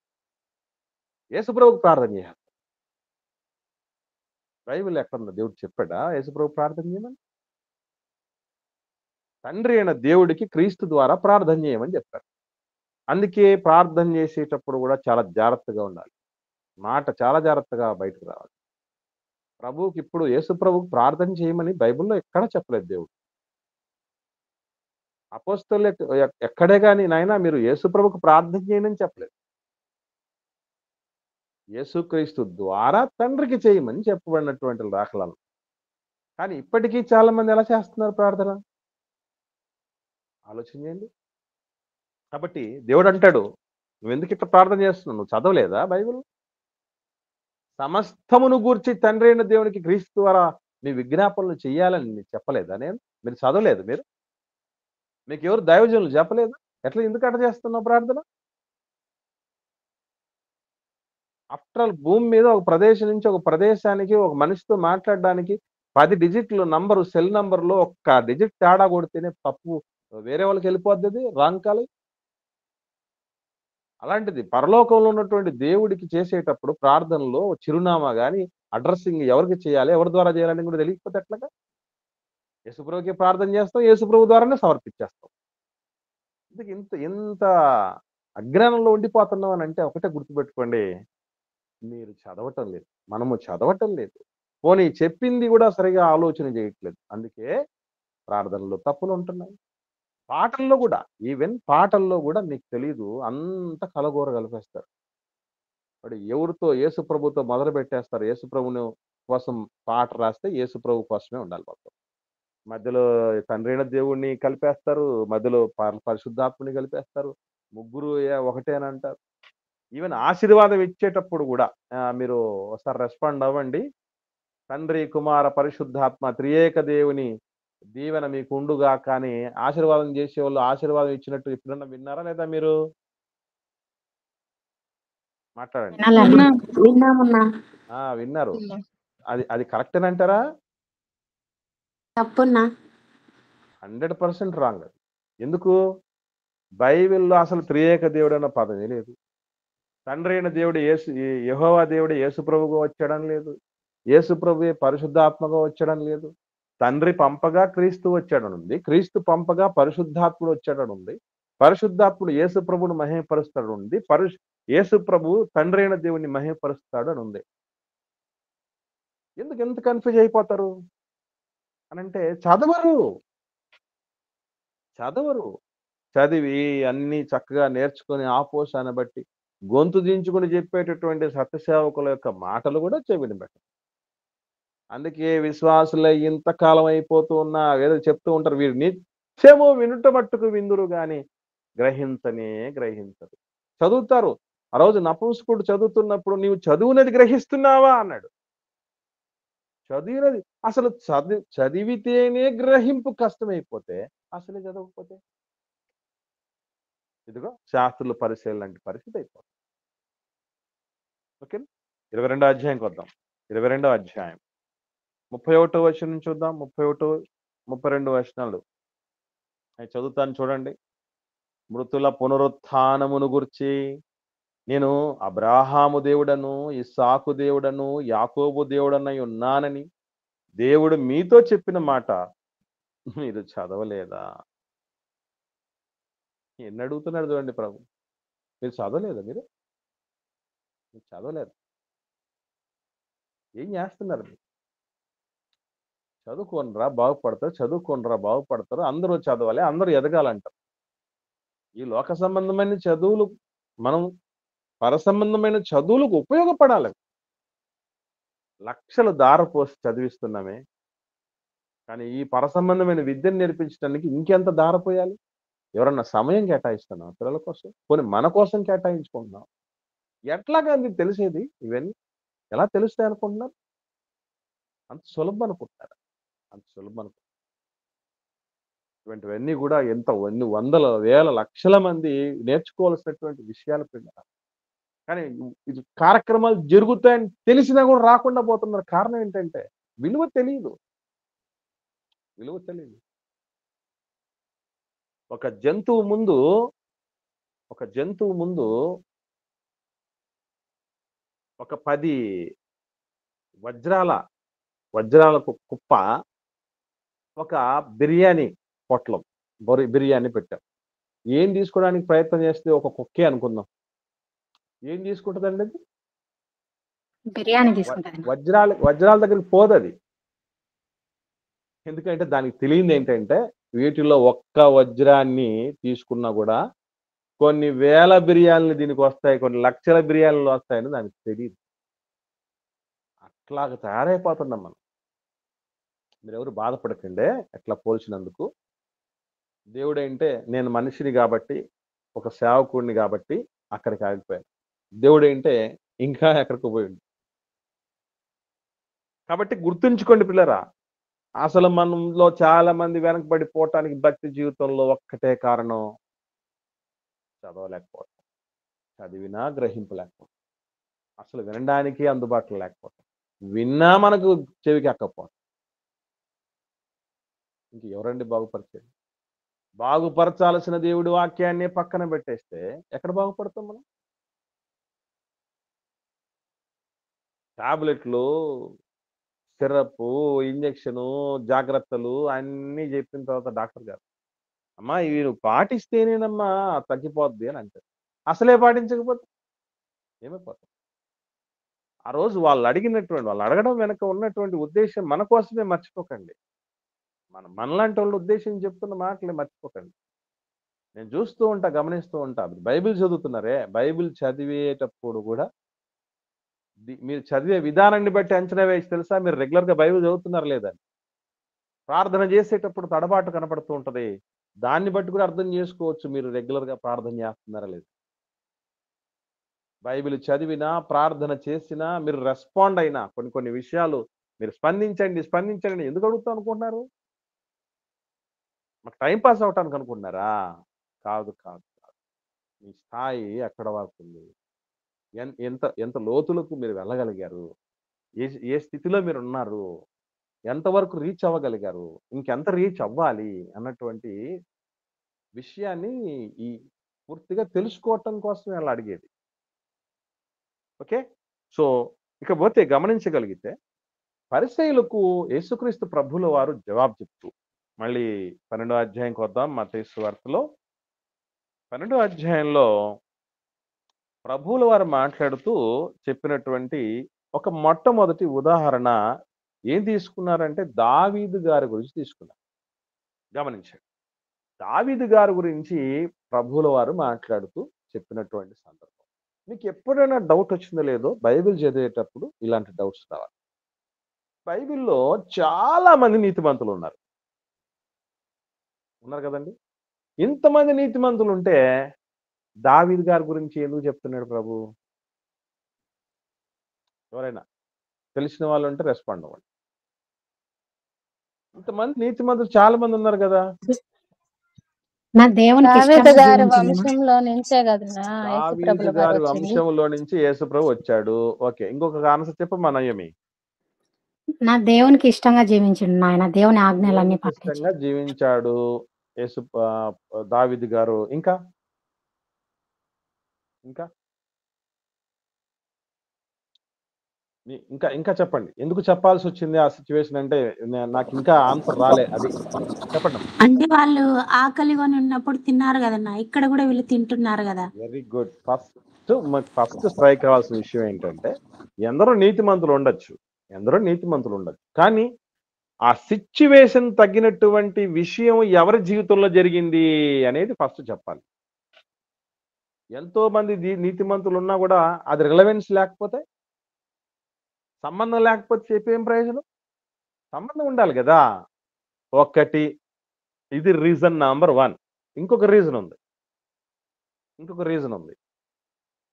యేసుప్రభుకు ప్రార్థన చేయాలి. బైబిల్ ఎక్కడుందో దేవుడు చెప్పాడా యేసుప్రభు ప్రార్థన చేయమని? తండ్రి అయిన దేవుడికి క్రీస్తు ద్వారా ప్రార్థన చేయమని చెప్పారు. అందుకే ప్రార్థన చేసేటప్పుడు కూడా చాలా జాగ్రత్తగా ఉండాలి. మాట చాలా జాగ్రత్తగా బయటకు రావాలి. ప్రభువుకి ఇప్పుడు యేసు ప్రభువుకు ప్రార్థన చేయమని బైబిల్లో ఎక్కడా చెప్పలేదు దేవుడు. అపోస్తలు ఎక్కడే కానీ నాయనా మీరు యేసు ప్రభువుకు ప్రార్థన చేయమని చెప్పలేదు. యేసుక్రీస్తు ద్వారా తండ్రికి చేయమని చెప్పబడినటువంటి దాఖలాలు. కానీ ఇప్పటికీ చాలా మంది ఎలా చేస్తున్నారు ప్రార్థన? ఆలోచన చేయండి. కాబట్టి దేవుడు అంటాడు, నువ్వు ఎందుకు ఇట్లా ప్రార్థన చేస్తున్నావు? నువ్వు చదవలేదా బైబిల్? సమస్తమును గూర్చి తండ్రి అయిన దేవునికి క్రీస్తు ద్వారా మీ విజ్ఞాపనలు చేయాలని చెప్పలేదా నేను? మీరు చదవలేదు? మీకు ఎవరు దైవజనులు చెప్పలేదు? ఎట్లా ఎందుకు అట్లా చేస్తున్నావు ప్రార్థన? ఆఫ్టర్ ఆల్ భూమి మీద ఒక ప్రదేశం నుంచి ఒక ప్రదేశానికి ఒక మనిషితో మాట్లాడడానికి 10 డిజిట్లు నంబరు, సెల్ నంబర్లో ఒక్క డిజిట్ తేడా కొడితేనే తప్పు వేరే వాళ్ళకి వెళ్ళిపోద్ది, రాంగ్ కాల్. అలాంటిది పరలోకంలో ఉన్నటువంటి దేవుడికి చేసేటప్పుడు ప్రార్థనలో చిరునామా గాని అడ్రస్సింగ్ ఎవరికి చేయాలి, ఎవరి ద్వారా చేయాలని కూడా తెలియకపోతే ఎట్లాగా? యేసుప్రభుకి ప్రార్థన చేస్తాం, యేసుప్రభు ద్వారానే సమర్పించేస్తాం. ఇందుకు ఇంత ఇంత అజ్ఞానంలో ఉండిపోతున్నాం అని అంటే ఒకటే గుర్తుపెట్టుకోండి, మీరు చదవటం లేదు, మనము చదవటం లేదు, పోనీ చెప్పింది కూడా సరిగా ఆలోచన చేయట్లేదు. అందుకే ప్రార్థనలో తప్పులు ఉంటున్నాయి. పాటల్లో కూడా, ఈవెన్ పాటల్లో కూడా మీకు తెలియదు, అంత కలగూర కలిపేస్తారు. వాడు ఎవరితో, యేసు ప్రభుతో మొదలు పెట్టేస్తారు. యేసు ప్రభుని కోసం పాట రాస్తే యేసు ప్రభు కోసమే ఉండాలి మొత్తం. మధ్యలో తండ్రి అయిన దేవుణ్ణి కలిపేస్తారు, మధ్యలో పరిశుద్ధాత్మని కలిపేస్తారు, ముగ్గురు ఒకటే అని అంటారు. ఈవెన్ ఆశీర్వాదం ఇచ్చేటప్పుడు కూడా మీరు ఒకసారి రెస్పాండ్ అవ్వండి. తండ్రి కుమార పరిశుద్ధాత్మ త్రియేక దేవుని దీవెన మీకు ఉండుగా, కానీ ఆశీర్వాదం చేసేవాళ్ళు ఆశీర్వాదం ఇచ్చినట్టు ఎప్పుడన్నా విన్నారా లేదా? మీరు మాట్లాడండి. వినాలన్నా విన్నామన్నా. విన్నారు. అది అది కరెక్ట్ అంటారా? తప్పున్నా. 100% రాంగ్. ఎందుకు? బైబిల్లో అసలు త్రియేక దేవుడు అన్న పదమే లేదు. తండ్రి అయిన దేవుడు యెహోవా దేవుడు యేసు ప్రభుగా వచ్చాడని లేదు. యేసు ప్రభువే పరిశుద్ధాత్మగా వచ్చాడని లేదు. తండ్రి పంపగా క్రీస్తు వచ్చాడని ఉంది. క్రీస్తు పంపగా పరిశుద్ధాత్ముడు వచ్చాడని ఉంది. పరిశుద్ధాత్ముడు యేసు ప్రభుని మహిమపరుస్తాడు ఉంది. యేసు ప్రభు తండ్రి అయిన దేవుని మహిమపరుస్తాడు అని ఉంది. ఎందుకు ఎంత కన్ఫ్యూజ్ అయిపోతారు అని అంటే చదవరు. చదివి అన్ని చక్కగా నేర్చుకొని ఆపోషాన్ని బట్టి గొంతు దించుకుని చెప్పేటటువంటి సత్యసేవకుల యొక్క మాటలు కూడా చెవిని పెట్టరు. అందుకే విశ్వాసులై ఇంతకాలం అయిపోతూ ఉన్నా ఏదో చెప్తూ ఉంటారు, వీరు నిత్యము వినుట మట్టుకు విందురు గాని గ్రహించరు. చదువుతారు. ఆ రోజు నపుంసకుడు చదువుతున్నప్పుడు నీవు చదువునది గ్రహిస్తున్నావా అన్నాడు. చదివినది అసలు చదివితేనే గ్రహింపు కష్టమైపోతే అసలే చదవకపోతే ఇదిగో శాస్త్రుల పరిశీలన లాంటి పరిస్థితి అయిపోతుంది. ఓకే, 22వ అధ్యాయంకి వద్దాం. 22వ అధ్యాయం 31వ వచనం చూద్దాం. 32 వచనాలు చదువుతాను చూడండి. మృతుల పునరుత్థానమును గుర్చి నేను అబ్రాహాము దేవుడను, ఇస్సాకు దేవుడను, యాకోబు దేవుడనై ఉన్నానని దేవుడు మీతో చెప్పిన మాట మీరు చదవలేదా? ఎన్ని అడుగుతున్నాడు చూడండి ప్రభు. మీరు చదవలేదా? మీరు చదవలేదు. ఏం చేస్తున్నారు మీరు? చదువుకోనరా బాగుపడతారు, అందరూ చదవాలి, అందరూ ఎదగాలంటారు. ఈ లోక సంబంధమైన చదువులు మనం పర సంబంధమైన చదువులకు ఉపయోగపడాలి. లక్షలు దారపోసి చదివిస్తున్నామే, కానీ ఈ పర సంబంధమైన విద్యను నేర్పించడానికి ఇంకెంత దారపోయాలి? ఎవరన్నా సమయం కేటాయిస్తున్నాం పిల్లల కోసం? పోనీ మన కోసం కేటాయించుకుంటున్నాం. ఎట్లాగా మీకు తెలిసేది? ఇవన్నీ ఎలా తెలుస్తాయి అనుకుంటున్నారు? అంత సులభం అనుకుంటున్నారు. ఇటువంటివన్నీ కూడా ఎన్ని వందల వేల లక్షల మంది నేర్చుకోవాల్సినటువంటి విషయాలు పిల్లలు. కానీ ఇది కార్యక్రమాలు జరుగుతాయని తెలిసినా కూడా రాకుండా పోతున్నారు. కారణం ఏంటంటే విలువ తెలియదు. ఒక జంతువు ముందు ఒక 10 వజ్రాలకు కుప్ప, ఒక బిర్యానీ పొట్లం బిర్యానీ పెట్టాం. ఏం తీసుకోవడానికి ప్రయత్నం చేస్తే ఒక కుక్కే అనుకుందాం. ఏం తీసుకుంటుందండి అది? బిర్యానీ తీసుకుంటది. వజ్రాల దగ్గరికి పోదది. ఎందుకంటే దానికి తెలియంది ఏంటంటే వీటిలో ఒక్క వజ్రాన్ని తీసుకున్నా కూడా కొన్ని వేల బిర్యానీలు దీనికి వస్తాయి, కొన్ని లక్షల బిర్యానీలు వస్తాయని దానికి తెలియదు. అట్లాగా తయారైపోతున్నాం మనం. మీరు ఎవరు బాధపడకండి ఎట్లా పోల్చినందుకు. దేవుడేంటే నేను మనిషిని కాబట్టి, ఒక సేవకుడిని కాబట్టి అక్కడికి ఆగిపోయాను. దేవుడేంటే ఇంకా ఎక్కడికి పోయింది. కాబట్టి గుర్తుంచుకోండి పిల్లరా, అసలు మనలో చాలా మంది వెనకబడిపోవటానికి భక్తి జీవితంలో ఒక్కటే కారణం, చదవలేకపోవటం, చదివినా గ్రహింపు లేకపోవటం, అసలు వినడానికి అందుబాటులో లేకపోవటం, విన్నా మనకు చెవికి ఎక్కపోవటం. ఇంక ఎవరండి బాగుపరిచేది? బాగుపరచాల్సిన దేవుడి వాక్యాన్ని పక్కన పెట్టేస్తే ఎక్కడ బాగుపడతాం మనం? టాబ్లెట్లు, సిరప్, ఇంజెక్షను, జాగ్రత్తలు అన్నీ చెప్పిన తర్వాత డాక్టర్ గారు, అమ్మా ఇవి నువ్వు పాటిస్తేనేనమ్మా తగ్గిపోద్ది అని అంటారు. అసలే పాటించకపోతే ఏమైపోతాం? ఆ రోజు వాళ్ళు అడగడం వెనక ఉన్నటువంటి ఉద్దేశం మన కోసమే మర్చిపోకండి. మనలాంటి వాళ్ళ ఉద్దేశం చెప్తున్న మాటలే మర్చిపోకండి. నేను చూస్తూ ఉంటా, గమనిస్తూ ఉంటా. బైబిల్ చదువుతున్నారే, బైబిల్ చదివేటప్పుడు కూడా మీరు చదివే విధానాన్ని బట్టి అంచనా వేసి తెలుసా మీరు రెగ్యులర్గా బైబిల్ చదువుతున్నారు లేదని. ప్రార్థన చేసేటప్పుడు తడబాటు కనపడుతూ ఉంటది. దాన్ని బట్టి కూడా అర్థం చేసుకోవచ్చు మీరు రెగ్యులర్గా ప్రార్థన చేస్తున్నారా లేదు. బైబిల్ చదివినా, ప్రార్థన చేసినా, మీరు రెస్పాండ్ అయినా కొన్ని విషయాలు మీరు స్పందించండి ఎందుకు అడుగుతాం అనుకుంటున్నారు? మాకు టైం పాస్ అవటానికి అనుకుంటున్నారా? కాదు. మీ స్థాయి ఎక్కడ వరకు ఉంది? ఎంత లోతులకు మీరు వెళ్ళగలిగారు? ఏ స్థితిలో మీరు ఉన్నారు? ఎంతవరకు రీచ్ అవ్వగలిగారు? ఇంకెంత రీచ్ అవ్వాలి అన్నటువంటి విషయాన్ని ఈ పూర్తిగా తెలుసుకోవటం కోసం అలా అడిగేది. ఓకే, సో ఇకపోతే గమనించగలిగితే పరిసయ్యులకు యేసుక్రీస్తు ప్రభుల వారు జవాబు చెప్తూ మళ్ళీ 12వ అధ్యాయంకి వద్దాం. మత్తయి సువార్తలో 12వ అధ్యాయంలో ప్రభువుల వారు మాట్లాడుతూ చెప్పినటువంటి ఒక మొట్టమొదటి ఉదాహరణ ఏం తీసుకున్నారంటే దావీదు గారి గురించి తీసుకున్నారు. గమనించండి, దావీదు గారి గురించి ప్రభువుల వారు మాట్లాడుతూ చెప్పినటువంటి సందర్భం. మీకు ఎప్పుడైనా డౌట్ వచ్చిందో లేదో, బైబిల్ చదివేటప్పుడు ఇలాంటి డౌట్స్ రావాలి. బైబిల్లో చాలా మంది నీతిమంతులు ఉన్నారు కదండి. ఇంతమంది నీతిమంతులు ఉంటే దావీదు గారి గురించి ఎందుకు చెప్తున్నాడు ప్రభు? ఎవరైనా తెలిసిన వాళ్ళు ఉంటే రెస్పాండ్ అవ్వండి. ఇంతమంది నీతిమంతులు చాలా మంది ఉన్నారు కదా. నా దేవునికి దావీదు ఇష్టంగా గారి జీవించింది. వంశంలో నుంచే కదనా దావీదు యేసుప్రభుల వారు గారి వచ్చింది. వంశంలో నుంచి యేసుప్రభు వచ్చాడు. ఓకే, ఇంకొక ఆన్సర్ చెప్పమ్మా నయమి. నా దేవునికి ఇష్టంగా జీవించిండు నాయన, దేవుని ఆజ్ఞలన్నీ దేవునికి పాటించి. ఇష్టంగా జీవించాడు దావీదు గారు. ఇంకా ఇంకా ఇంకా ఇంకా చెప్పండి, ఎందుకు చెప్పాల్సి వచ్చింది ఆ సిచ్యువేషన్ అంటే నాకు ఇంకా ఆన్సర్ రాలే. అది చెప్పండి. అంటే వాళ్ళు ఆకలి కొని ఉన్నప్పుడు తిన్నారు కదన్నా, ఇక్కడ కూడా వీళ్ళు తింటున్నారు కదా. Very good. ఫస్ట్ స్ట్రైక్ కావాల్సిన విషయం ఏంటంటే ఎందరో నీతిమంతులు ఉండొచ్చు, కానీ ఆ సిచ్యువేషన్ తగ్గినటువంటి విషయం ఎవరి జీవితంలో జరిగింది అనేది ఫస్ట్ చెప్పాలి. ఎంతో మంది నీతిమంతులు ఉన్నా కూడా అది రిలవెన్స్ లేకపోతే, సంబంధం లేకపోతే చెప్పేం ప్రయోజనం? సంబంధం ఉండాలి కదా. ఒకటి, ఇది రీజన్ నంబర్ 1. ఇంకొక రీజన్ ఉంది,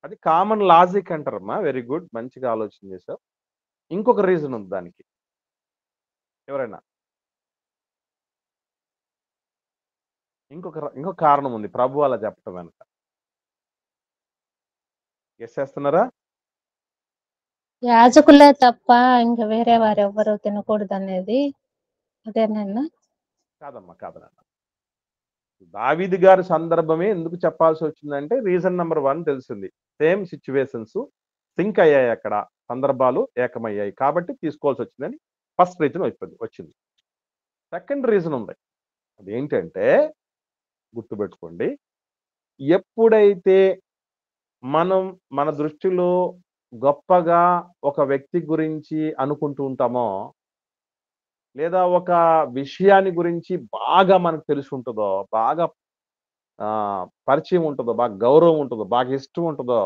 అది కామన్ లాజిక్ అంటారమ్మా. వెరీ గుడ్, మంచిగా ఆలోచన చేశావు. ఇంకొక రీజన్ ఉంది దానికి. ఎవరైనా ఇంకొక కారణం ఉంది ప్రభు అలా చెప్పటం వెనక. గెస్ చేస్తున్నారా? యాజకులే తప్ప ఇంకా వేరే వారు ఎవ్వరు తినకూడదు అనేది అదేనన్నా? కాదమ్మా. దావీదు గారి సందర్భమే ఎందుకు చెప్పాల్సి వచ్చిందంటే రీజన్ నెంబర్ 1 తెలిసింది. సేమ్ సిచ్యువేషన్స్ సింక్ అయ్యాయి, అక్కడ సందర్భాలు ఏకమయ్యాయి కాబట్టి తీసుకోవాల్సి వచ్చిందని ఫస్ట్ రీజన్ వచ్చింది. సెకండ్ రీజన్ ఉంది, అదేంటంటే గుర్తుపెట్టుకోండి, ఎప్పుడైతే మనం మన దృష్టిలో గొప్పగా ఒక వ్యక్తి గురించి అనుకుంటూ ఉంటామో, లేదా ఒక విషయాన్ని గురించి బాగా మనకు తెలిసి ఉంటుందో, బాగా పరిచయం ఉంటుందో, బాగా గౌరవం ఉంటుందో, బాగా ఇష్టం ఉంటుందో,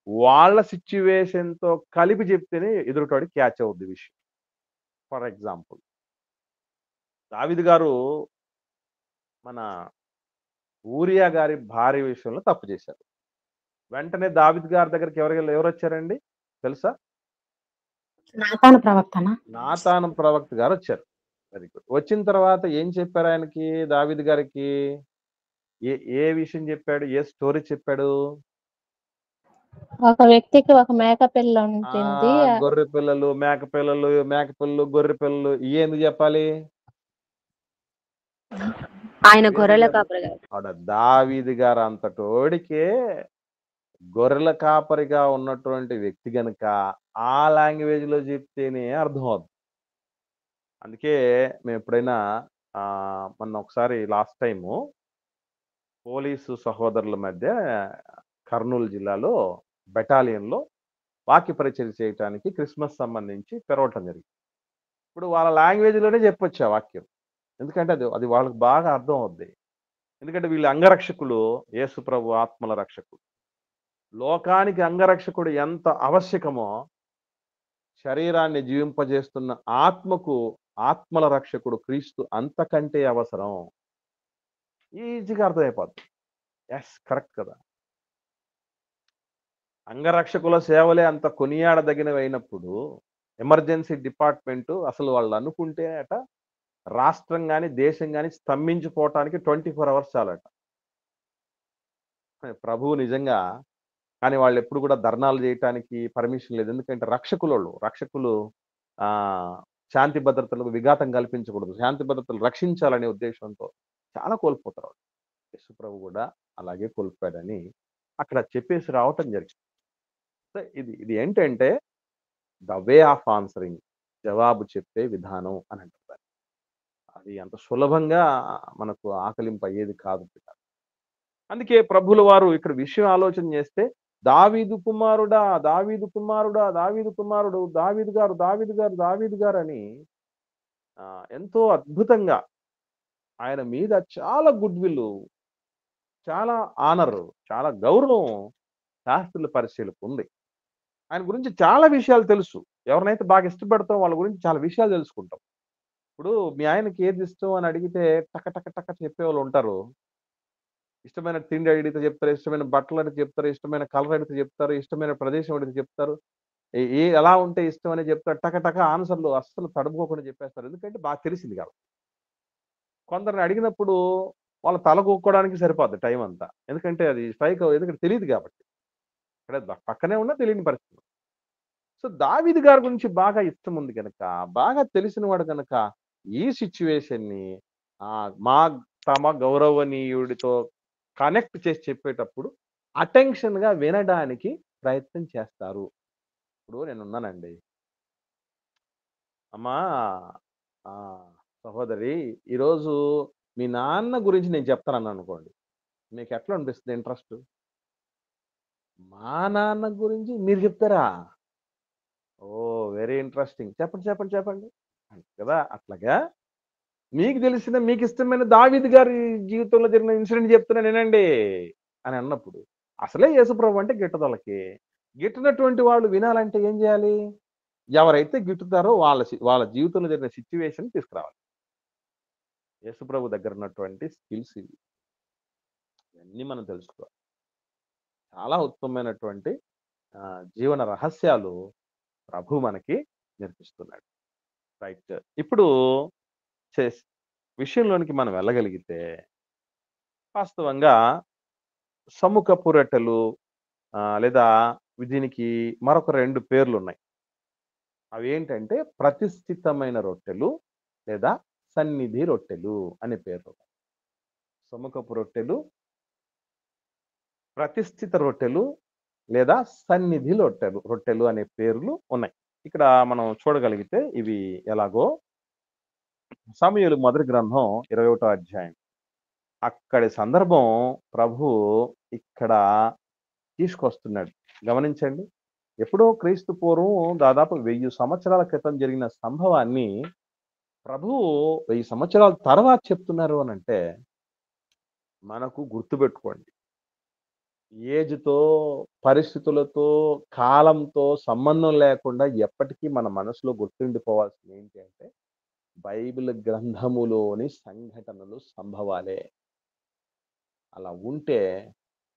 వాళ్ళ సిచ్యువేషన్తో కలిపి చెప్తేనే ఎదురుటాడికి క్యాచ్ అవుద్ది విషయం. ఫర్ ఎగ్జాంపుల్, దావీదు గారు మన ఊరియా గారి భార్య విషయంలో తప్పు చేశారు. వెంటనే దావీదు గారి దగ్గరికి ఎవరు వచ్చారండి తెలుసా? నాతాను ప్రవక్త గారు వచ్చారు. Very good. వచ్చిన తర్వాత ఏం చెప్పారు ఆయనకి, దావీదు గారికి? ఏ విషయం చెప్పాడు? ఏ స్టోరీ చెప్పాడు? ఒక వ్యక్తికి ఒక మేక పిల్ల ఉంటుంది. గొర్రె పిల్లలు, మేకపిల్లలు, గొర్రె పిల్లలు ఎందుకు చెప్పాలి? ఆయన ఏది గొర్రెల గారు కాపరి గారు. ఆవిడ దావీదు గారు అంతటోడికే గొర్రెల కాపరిగా ఉన్నటువంటి వ్యక్తి గనుక ఆ లాంగ్వేజ్ లో చెప్తేనే అర్థం అవుతుంది. అందుకే మేము ఎప్పుడైనా మొన్న ఒకసారి లాస్ట్ టైము పోలీసు సహోదరుల మధ్య కర్నూలు జిల్లాలో బెటాలియన్లో వాక్య పరిచయం చేయడానికి క్రిస్మస్ సంబంధించి పిలవటం జరిగింది. ఇప్పుడు వాళ్ళ లాంగ్వేజ్లోనే చెప్పొచ్చు ఆ వాక్యం. ఎందుకంటే అది అది వాళ్ళకి బాగా అర్థం అవుద్ది. ఎందుకంటే వీళ్ళు అంగరక్షకులు, యేసు ప్రభు ఆత్మల రక్షకుడు. లోకానికి అంగరక్షకుడు ఎంత ఆవశ్యకమో శరీరాన్ని జీవింపజేస్తున్న ఆత్మకు ఆత్మల రక్షకుడు క్రీస్తు అంతకంటే అవసరం. ఈజీగా అర్థమైపోద్ది. ఎస్, కరెక్ట్ కదా. అంగరక్షకుల సేవలే అంత కొనియాడదగినవి అయినప్పుడు ఎమర్జెన్సీ డిపార్ట్మెంట్ అసలు వాళ్ళు అనుకుంటే అట రాష్ట్రం కానీ దేశం కానీ స్తంభించిపోవటానికి 24 hours చాలట. ప్రభువు నిజంగా, కానీ వాళ్ళు ఎప్పుడు కూడా ధర్నాలు చేయటానికి పర్మిషన్ లేదు. ఎందుకంటే రక్షకులు ఆ శాంతి భద్రతలకు విఘాతం కల్పించకూడదు, శాంతి భద్రతలు రక్షించాలనే ఉద్దేశంతో చాలా కోల్పోతారు. యేసు ప్రభు కూడా అలాగే కోల్పోయాడని అక్కడ చెప్పేసి రావటం జరిగింది. సో ఇది ఇది ఏంటంటే ద వే ఆఫ్ ఆన్సరింగ్, జవాబు చెప్పే విధానం అని అంటారు. అది అంత సులభంగా మనకు ఆకలింపు అయ్యేది కాదు. అందుకే ప్రభుల వారు ఇక్కడ విషయం ఆలోచన చేస్తే దావీదు కుమారుడా, దావీదు కుమారుడా, దావీదు కుమారుడు, దావీదు గారు, దావీదు గారు, దావీదు గారు అని ఎంతో అద్భుతంగా ఆయన మీద చాలా గుడ్ విల్, చాలా ఆనర్, చాలా గౌరవం శాస్త్రుల పరిశీలకు ఉంది. ఆయన గురించి చాలా విషయాలు తెలుసు. ఎవరినైతే బాగా ఇష్టపడతాం వాళ్ళ గురించి చాలా విషయాలు తెలుసుకుంటాం. ఇప్పుడు మీ ఆయనకి ఏది ఇష్టం అని అడిగితే టక టక టక చెప్పేవాళ్ళు ఉంటారు. ఇష్టమైన తిండి అడిగితే చెప్తారు, ఇష్టమైన బట్టలు అడిగితే చెప్తారు, ఇష్టమైన కలర్ అడిగితే చెప్తారు, ఇష్టమైన ప్రదేశం అడిగితే చెప్తారు, ఎలా ఉంటే ఇష్టం అని చెప్తారు. టక టక ఆన్సర్లు అస్సలు తడుపుకోకుండా చెప్పేస్తారు. ఎందుకంటే బాగా తెలిసింది కాబట్టి. కొందరిని అడిగినప్పుడు వాళ్ళ తల కూక్కోవడానికి సరిపోద్ది టైం అంతా. ఎందుకంటే అది ఎందుకంటే తెలియదు కాబట్టి. ఇక్కడ పక్కనే ఉన్నా తెలియని పరిస్థితి. సో దావీదు గారి గురించి బాగా ఇష్టం ఉంది కనుక, బాగా తెలిసిన వాడు కనుక ఈ సిచ్యువేషన్ని తమ గౌరవనీయుడితో కనెక్ట్ చేసి చెప్పేటప్పుడు అటెన్షన్గా వినడానికి ప్రయత్నం చేస్తారు. ఇప్పుడు నేనున్నానండి, అమ్మా సహోదరి, ఈరోజు మీ నాన్న గురించి నేను చెప్తాను అనుకోండి, మీకు ఎట్లా అనిపిస్తుంది? ఇంట్రెస్ట్. మా నాన్న గురించి మీరు చెప్తారా? ఓ, వెరీ ఇంట్రెస్టింగ్, చెప్పండి చెప్పండి చెప్పండి కదా. అట్లాగా మీకు తెలిసిన, మీకు ఇష్టమైన దావీదు గారి జీవితంలో జరిగిన ఇన్సిడెంట్ చెప్తున్నాను వినండి అని అన్నప్పుడు, అసలే యేసుప్రభు అంటే గిట్టదలకి. గిట్టినటువంటి వాళ్ళు వినాలంటే ఏం చేయాలి? ఎవరైతే గిట్టుతారో వాళ్ళ జీవితంలో జరిగిన సిచ్యువేషన్ తీసుకురావాలి. యేసుప్రభు దగ్గర ఉన్నటువంటి స్కిల్స్ ఇవి, ఇవన్నీ మనం తెలుసుకోవాలి. చాలా ఉత్తమమైనటువంటి జీవన రహస్యాలు ప్రభు మనకి నేర్పిస్తున్నాడు. రైట్, ఇప్పుడు విషయంలోనికి మనం వెళ్ళగలిగితే వాస్తవంగా సముఖపు రొట్టెలు లేదా దీనికి మరొక 2 పేర్లు ఉన్నాయి. అవి ఏంటంటే ప్రతిష్ఠితమైన రొట్టెలు లేదా సన్నిధి రొట్టెలు అనే పేర్లు. సముఖపు రొట్టెలు, ప్రతిష్ఠిత రొట్టెలు లేదా సన్నిధి రొట్టెలు అనే పేర్లు ఉన్నాయి. ఇక్కడ మనం చూడగలిగితే ఇవి ఎలాగో సమూయేలు మొదటి గ్రంథం 21వ అధ్యాయం, అక్కడి సందర్భం ప్రభు ఇక్కడ తీసుకొస్తున్నాడు. గమనించండి, ఎప్పుడో క్రీస్తు పూర్వం దాదాపు 1000 సంవత్సరాల క్రితం జరిగిన సంభవాన్ని ప్రభువు 1000 సంవత్సరాల తర్వాత చెప్తున్నారు అని అంటే మనకు గుర్తుపెట్టుకోండి, ఏజ్తో, పరిస్థితులతో, కాలంతో సంబంధం లేకుండా ఎప్పటికీ మన మనసులో గుర్తుండిపోవాల్సింది ఏంటి అంటే బైబిల్ గ్రంథములోని సంఘటనలు, సంభవాలే. అలా ఉంటే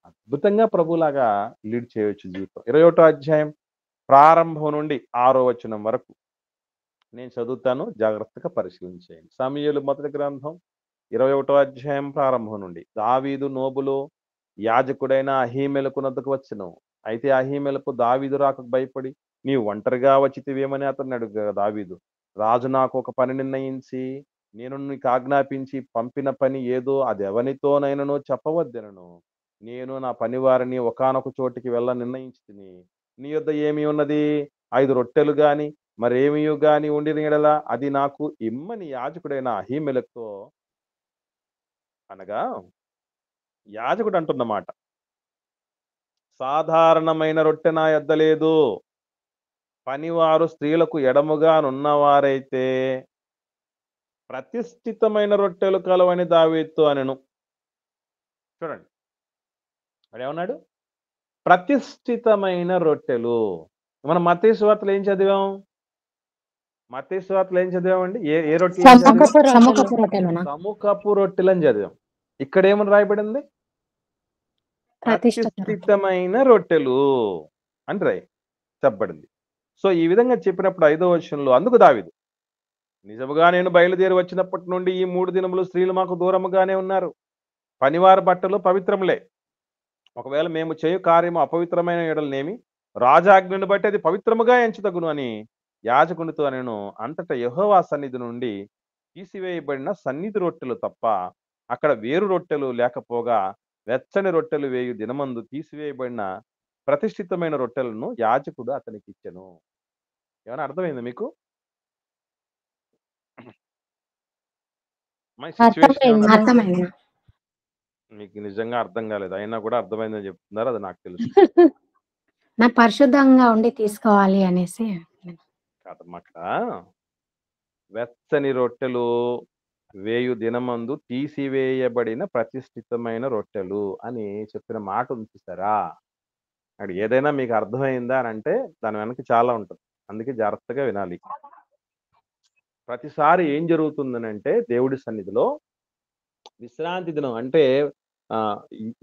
అద్భుతంగా ప్రభులాగా లీడ్ చేయవచ్చు జీవితం. 21వ అధ్యాయం ప్రారంభం నుండి 6వ వచనం వరకు నేను చదువుతాను, జాగ్రత్తగా పరిశీలించేయండి. సమూయేలు మొదటి గ్రంథం 21వ అధ్యాయం ప్రారంభం నుండి. దావీదు నోబులో యాజకుడైన అహీమెలకునొద్దకు వచ్చెను. అయితే అహీమెలకు దావీదు రాకకు భయపడి, నీవు ఒంటరిగా వచ్చితివేమని అతన్ని అడుగగా, దావీదు, రాజు నాకు ఒక పని నిర్ణయించి నేను నీకు ఆజ్ఞాపించి పంపిన పని ఏదో అది ఎవనితోనైనను చెప్పవద్దెనను. నేను నా పనివారిని ఒకానొక చోటికి వెళ్ళ నిర్ణయించితిని. నీ యొద్ద ఏమి ఉన్నది? 5 రొట్టెలు గాని మరేమియు గాని ఉండిన యెడల అది నాకు ఇమ్మని యాజకుడైన అహీమెలెకుతో అనగా, యాజకుడు అంటున్నమాట, సాధారణమైన రొట్టె నా యొద్ద లేదు. పనివారు స్త్రీలకు ఎడముగా నున్నవారైతే ప్రతిష్ఠితమైన రొట్టెలు కలవని దావీదుతో అనెను. చూడండి, వాడేమన్నాడు? ప్రతిష్ఠితమైన రొట్టెలు. మనం మత్తయి సువార్తలో ఏం చదివాం? మత్తయి సువార్తలో ఏం చదివామండి? ఏ రొట్టెలు ఏం చదివాం? సముఖపు రొట్టెలునా? సముఖపు రొట్టెలు అని చదివాం. ఇక్కడ ఏమని రాయబడింది? ప్రతిష్ఠితమైన రొట్టెలు అని చెప్పబడింది. సో ఈ విధంగా చెప్పినప్పుడు 5వ వచనంలో, అందుకు దావీదు, నిజముగా నేను బయలుదేరి వచ్చినప్పటి నుండి ఈ 3 దినములు స్త్రీలు మాకు దూరముగానే ఉన్నారు. పనివారి బట్టలు పవిత్రములే. ఒకవేళ మేము చేయు కార్యము అపవిత్రమైన ఎడలనేమి రాజాజ్ఞను బట్టి అది పవిత్రముగా ఎంచుతగును అని యాజకునితో నేను. అంతటా యెహోవా సన్నిధి నుండి తీసివేయబడిన సన్నిధి రొట్టెలు తప్ప అక్కడ వేరు రొట్టెలు లేకపోగా వెచ్చని రొట్టెలు వేయు దినమందు తీసివేయబడిన ప్రతిష్ఠితమైన రొట్టెలను యాజకుడు అతనికి ఇచ్చెను. ఏమైనా అర్థమైంది మీకు? మై సిచ్యువేషన్ ఏమన్నా అర్థమైంది. మీకు నిజంగా అర్థం కాలేదు, అయినా కూడా అర్థమైందని చెప్తున్నారు, అది నాకు తెలుసు. నా పరిశుద్ధంగా ఉండి తీసుకోవాలి అనేసి. కాదమ్మా, అక్కడ వెచ్చని రొట్టెలు వేయు దినమందు తీసివేయబడిన ప్రతిష్ఠితమైన రొట్టెలు అని చెప్పిన మాట ఉంది చూసారా? అక్కడ ఏదైనా మీకు అర్థమైందా అని అంటే దాని వెనక చాలా ఉంటుంది, అందుకే జాగ్రత్తగా వినాలి. ప్రతిసారి ఏం జరుగుతుందనంటే దేవుడి సన్నిధిలో విశ్రాంతి దినం అంటే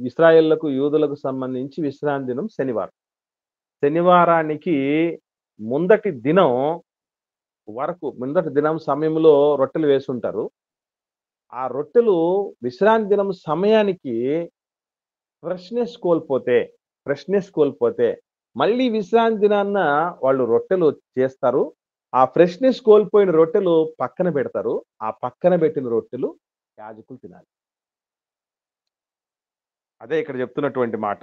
ఇశ్రాయేళ్లకు యూదులకు సంబంధించి విశ్రాంతి దినం శనివారం. శనివారానికి ముందటి దినం వరకు, ముందటి దినం సమయంలో రొట్టెలు వేసుంటారు. ఆ రొట్టెలు విశ్రాంతి దినం సమయానికి ఫ్రెష్నెస్ కోల్పోతే మళ్ళీ విశ్రాంతి దినాన్న వాళ్ళు రొట్టెలు చేస్తారు. ఆ ఫ్రెష్నెస్ కోల్పోయిన రొట్టెలు పక్కన పెడతారు. ఆ పక్కన పెట్టిన రొట్టెలు యాజకులు తినాలి. అదే ఇక్కడ చెప్తున్నటువంటి మాట.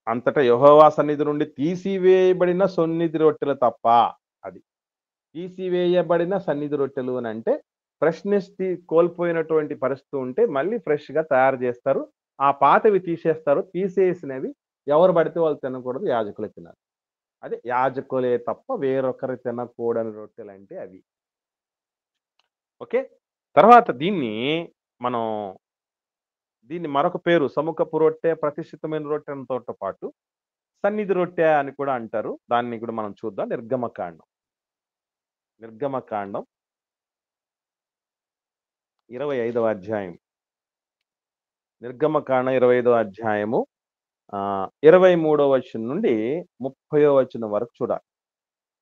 అంతటా యెహోవా సన్నిధి నుండి తీసివేయబడిన సన్నిధి రొట్టెలు తప్ప, అది తీసివేయబడిన సన్నిధి రొట్టెలు అని అంటే ఫ్రెష్నెస్ కోల్పోయినటువంటి పరిస్థితి ఉంటే మళ్ళీ ఫ్రెష్ గా తయారు చేస్తారు. ఆ పాతవి తీసేస్తారు. తీసేసినవి ఎవరు పడితే వాళ్ళు తినకూడదు, యాజకులే తినాలి. అదే యాజకులే తప్ప వేరొకరు తినకూడని రొట్టెలు అంటే అవి. ఓకే, తర్వాత దీన్ని మరొక పేరు సముఖపు రొట్టె, ప్రతిష్ఠితమైన రొట్టెతో పాటు సన్నిధి రొట్టె అని కూడా అంటారు. దాన్ని కూడా మనం చూద్దాం. నిర్గమకాండం 25వ అధ్యాయం. నిర్గమకాండం 25వ అధ్యాయము 23వ వచనం నుండి 30వ వచనం వరకు చూడాలి.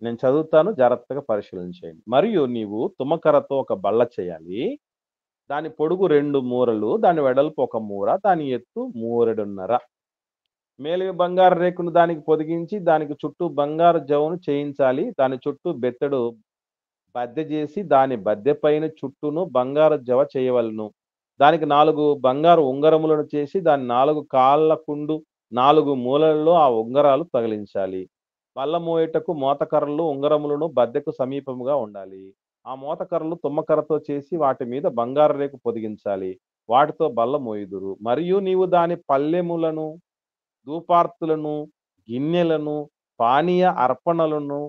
నేను చదువుతాను, జాగ్రత్తగా పరిశీలన చేయండి. మరియు నీవు తుమ్మకర్రతో ఒక బల్ల చేయాలి. దాని పొడుగు 2 మూరలు, దాని వెడల్పు 1 మూర, దాని ఎత్తు 1.5 మూరెడు. మేలిమి బంగారు రేకును దానికి పొదిగించి దానికి చుట్టూ బంగారు జవును చేయించాలి. దాని చుట్టూ బెత్తెడు బద్దె చేసి దాని బద్దె పైన చుట్టూను బంగారు జవ చేయవలను. దానికి 4 బంగారు ఉంగరములను చేసి దాని 4 కాళ్ళకుండు 4 మూలల్లో ఆ ఉంగరాలు తగిలించాలి. బల్ల మోయటకు మోతకర్రలు ఉంగరములను బద్దెకు సమీపముగా ఉండాలి. ఆ మోతకర్రలు తుమ్మకర్రతో చేసి వాటి మీద బంగారు రేకు పొదిగించాలి. వాటితో బల్ల మోయుదురు. మరియు నీవు దాని పల్లెములను, ధూపార్తులను, గిన్నెలను, పానీయ అర్పణలను,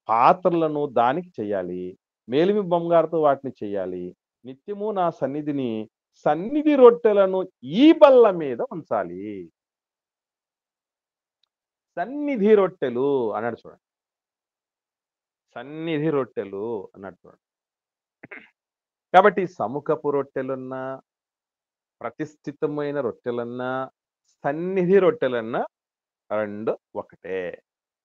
పాత్రలను దానికి చెయ్యాలి. మేలిమి బంగారుతో వాటిని చెయ్యాలి. నిత్యము నా సన్నిధి రొట్టెలను ఈ బల్ల మీద ఉంచాలి. సన్నిధి రొట్టెలు అన్నాడు చూడండి. సన్నిధి రొట్టెలు అన్నాడు చూడండి. కాబట్టి సముఖపు రొట్టెలున్నా, ప్రతిష్ఠితమైన రొట్టెలన్నా, సన్నిధి రొట్టెలన్నా రెండు ఒకటే.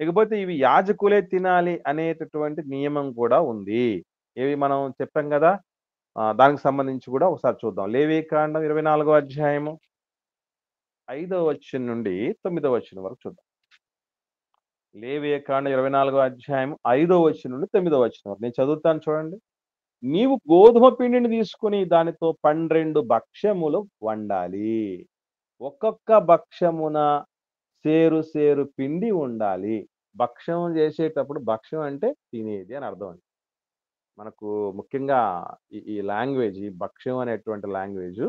ఇకపోతే ఇవి యాజకులే తినాలి అనేటటువంటి నియమం కూడా ఉంది. ఇవి మనం చెప్పాం కదా, దానికి సంబంధించి కూడా ఒకసారి చూద్దాం. లేవీకాండం 24వ అధ్యాయము 5వ వచనం నుండి 9వ వచనం వరకు చూద్దాం. లేవీకాండం 24వ అధ్యాయం 5వ వచనం నుండి 9వ వచనం వరకు నేను చదువుతాను చూడండి. నీవు గోధుమ పిండిని తీసుకుని దానితో 12 భక్ష్యములు వండాలి. ఒక్కొక్క భక్ష్యమున సేరు సేరు పిండి ఉండాలి. భక్ష్యం చేసేటప్పుడు భక్ష్యం అంటే తినేది అని అర్థం అండి. మనకు ముఖ్యంగా ఈ లాంగ్వేజ్, ఈ భక్ష్యం అనేటువంటి లాంగ్వేజ్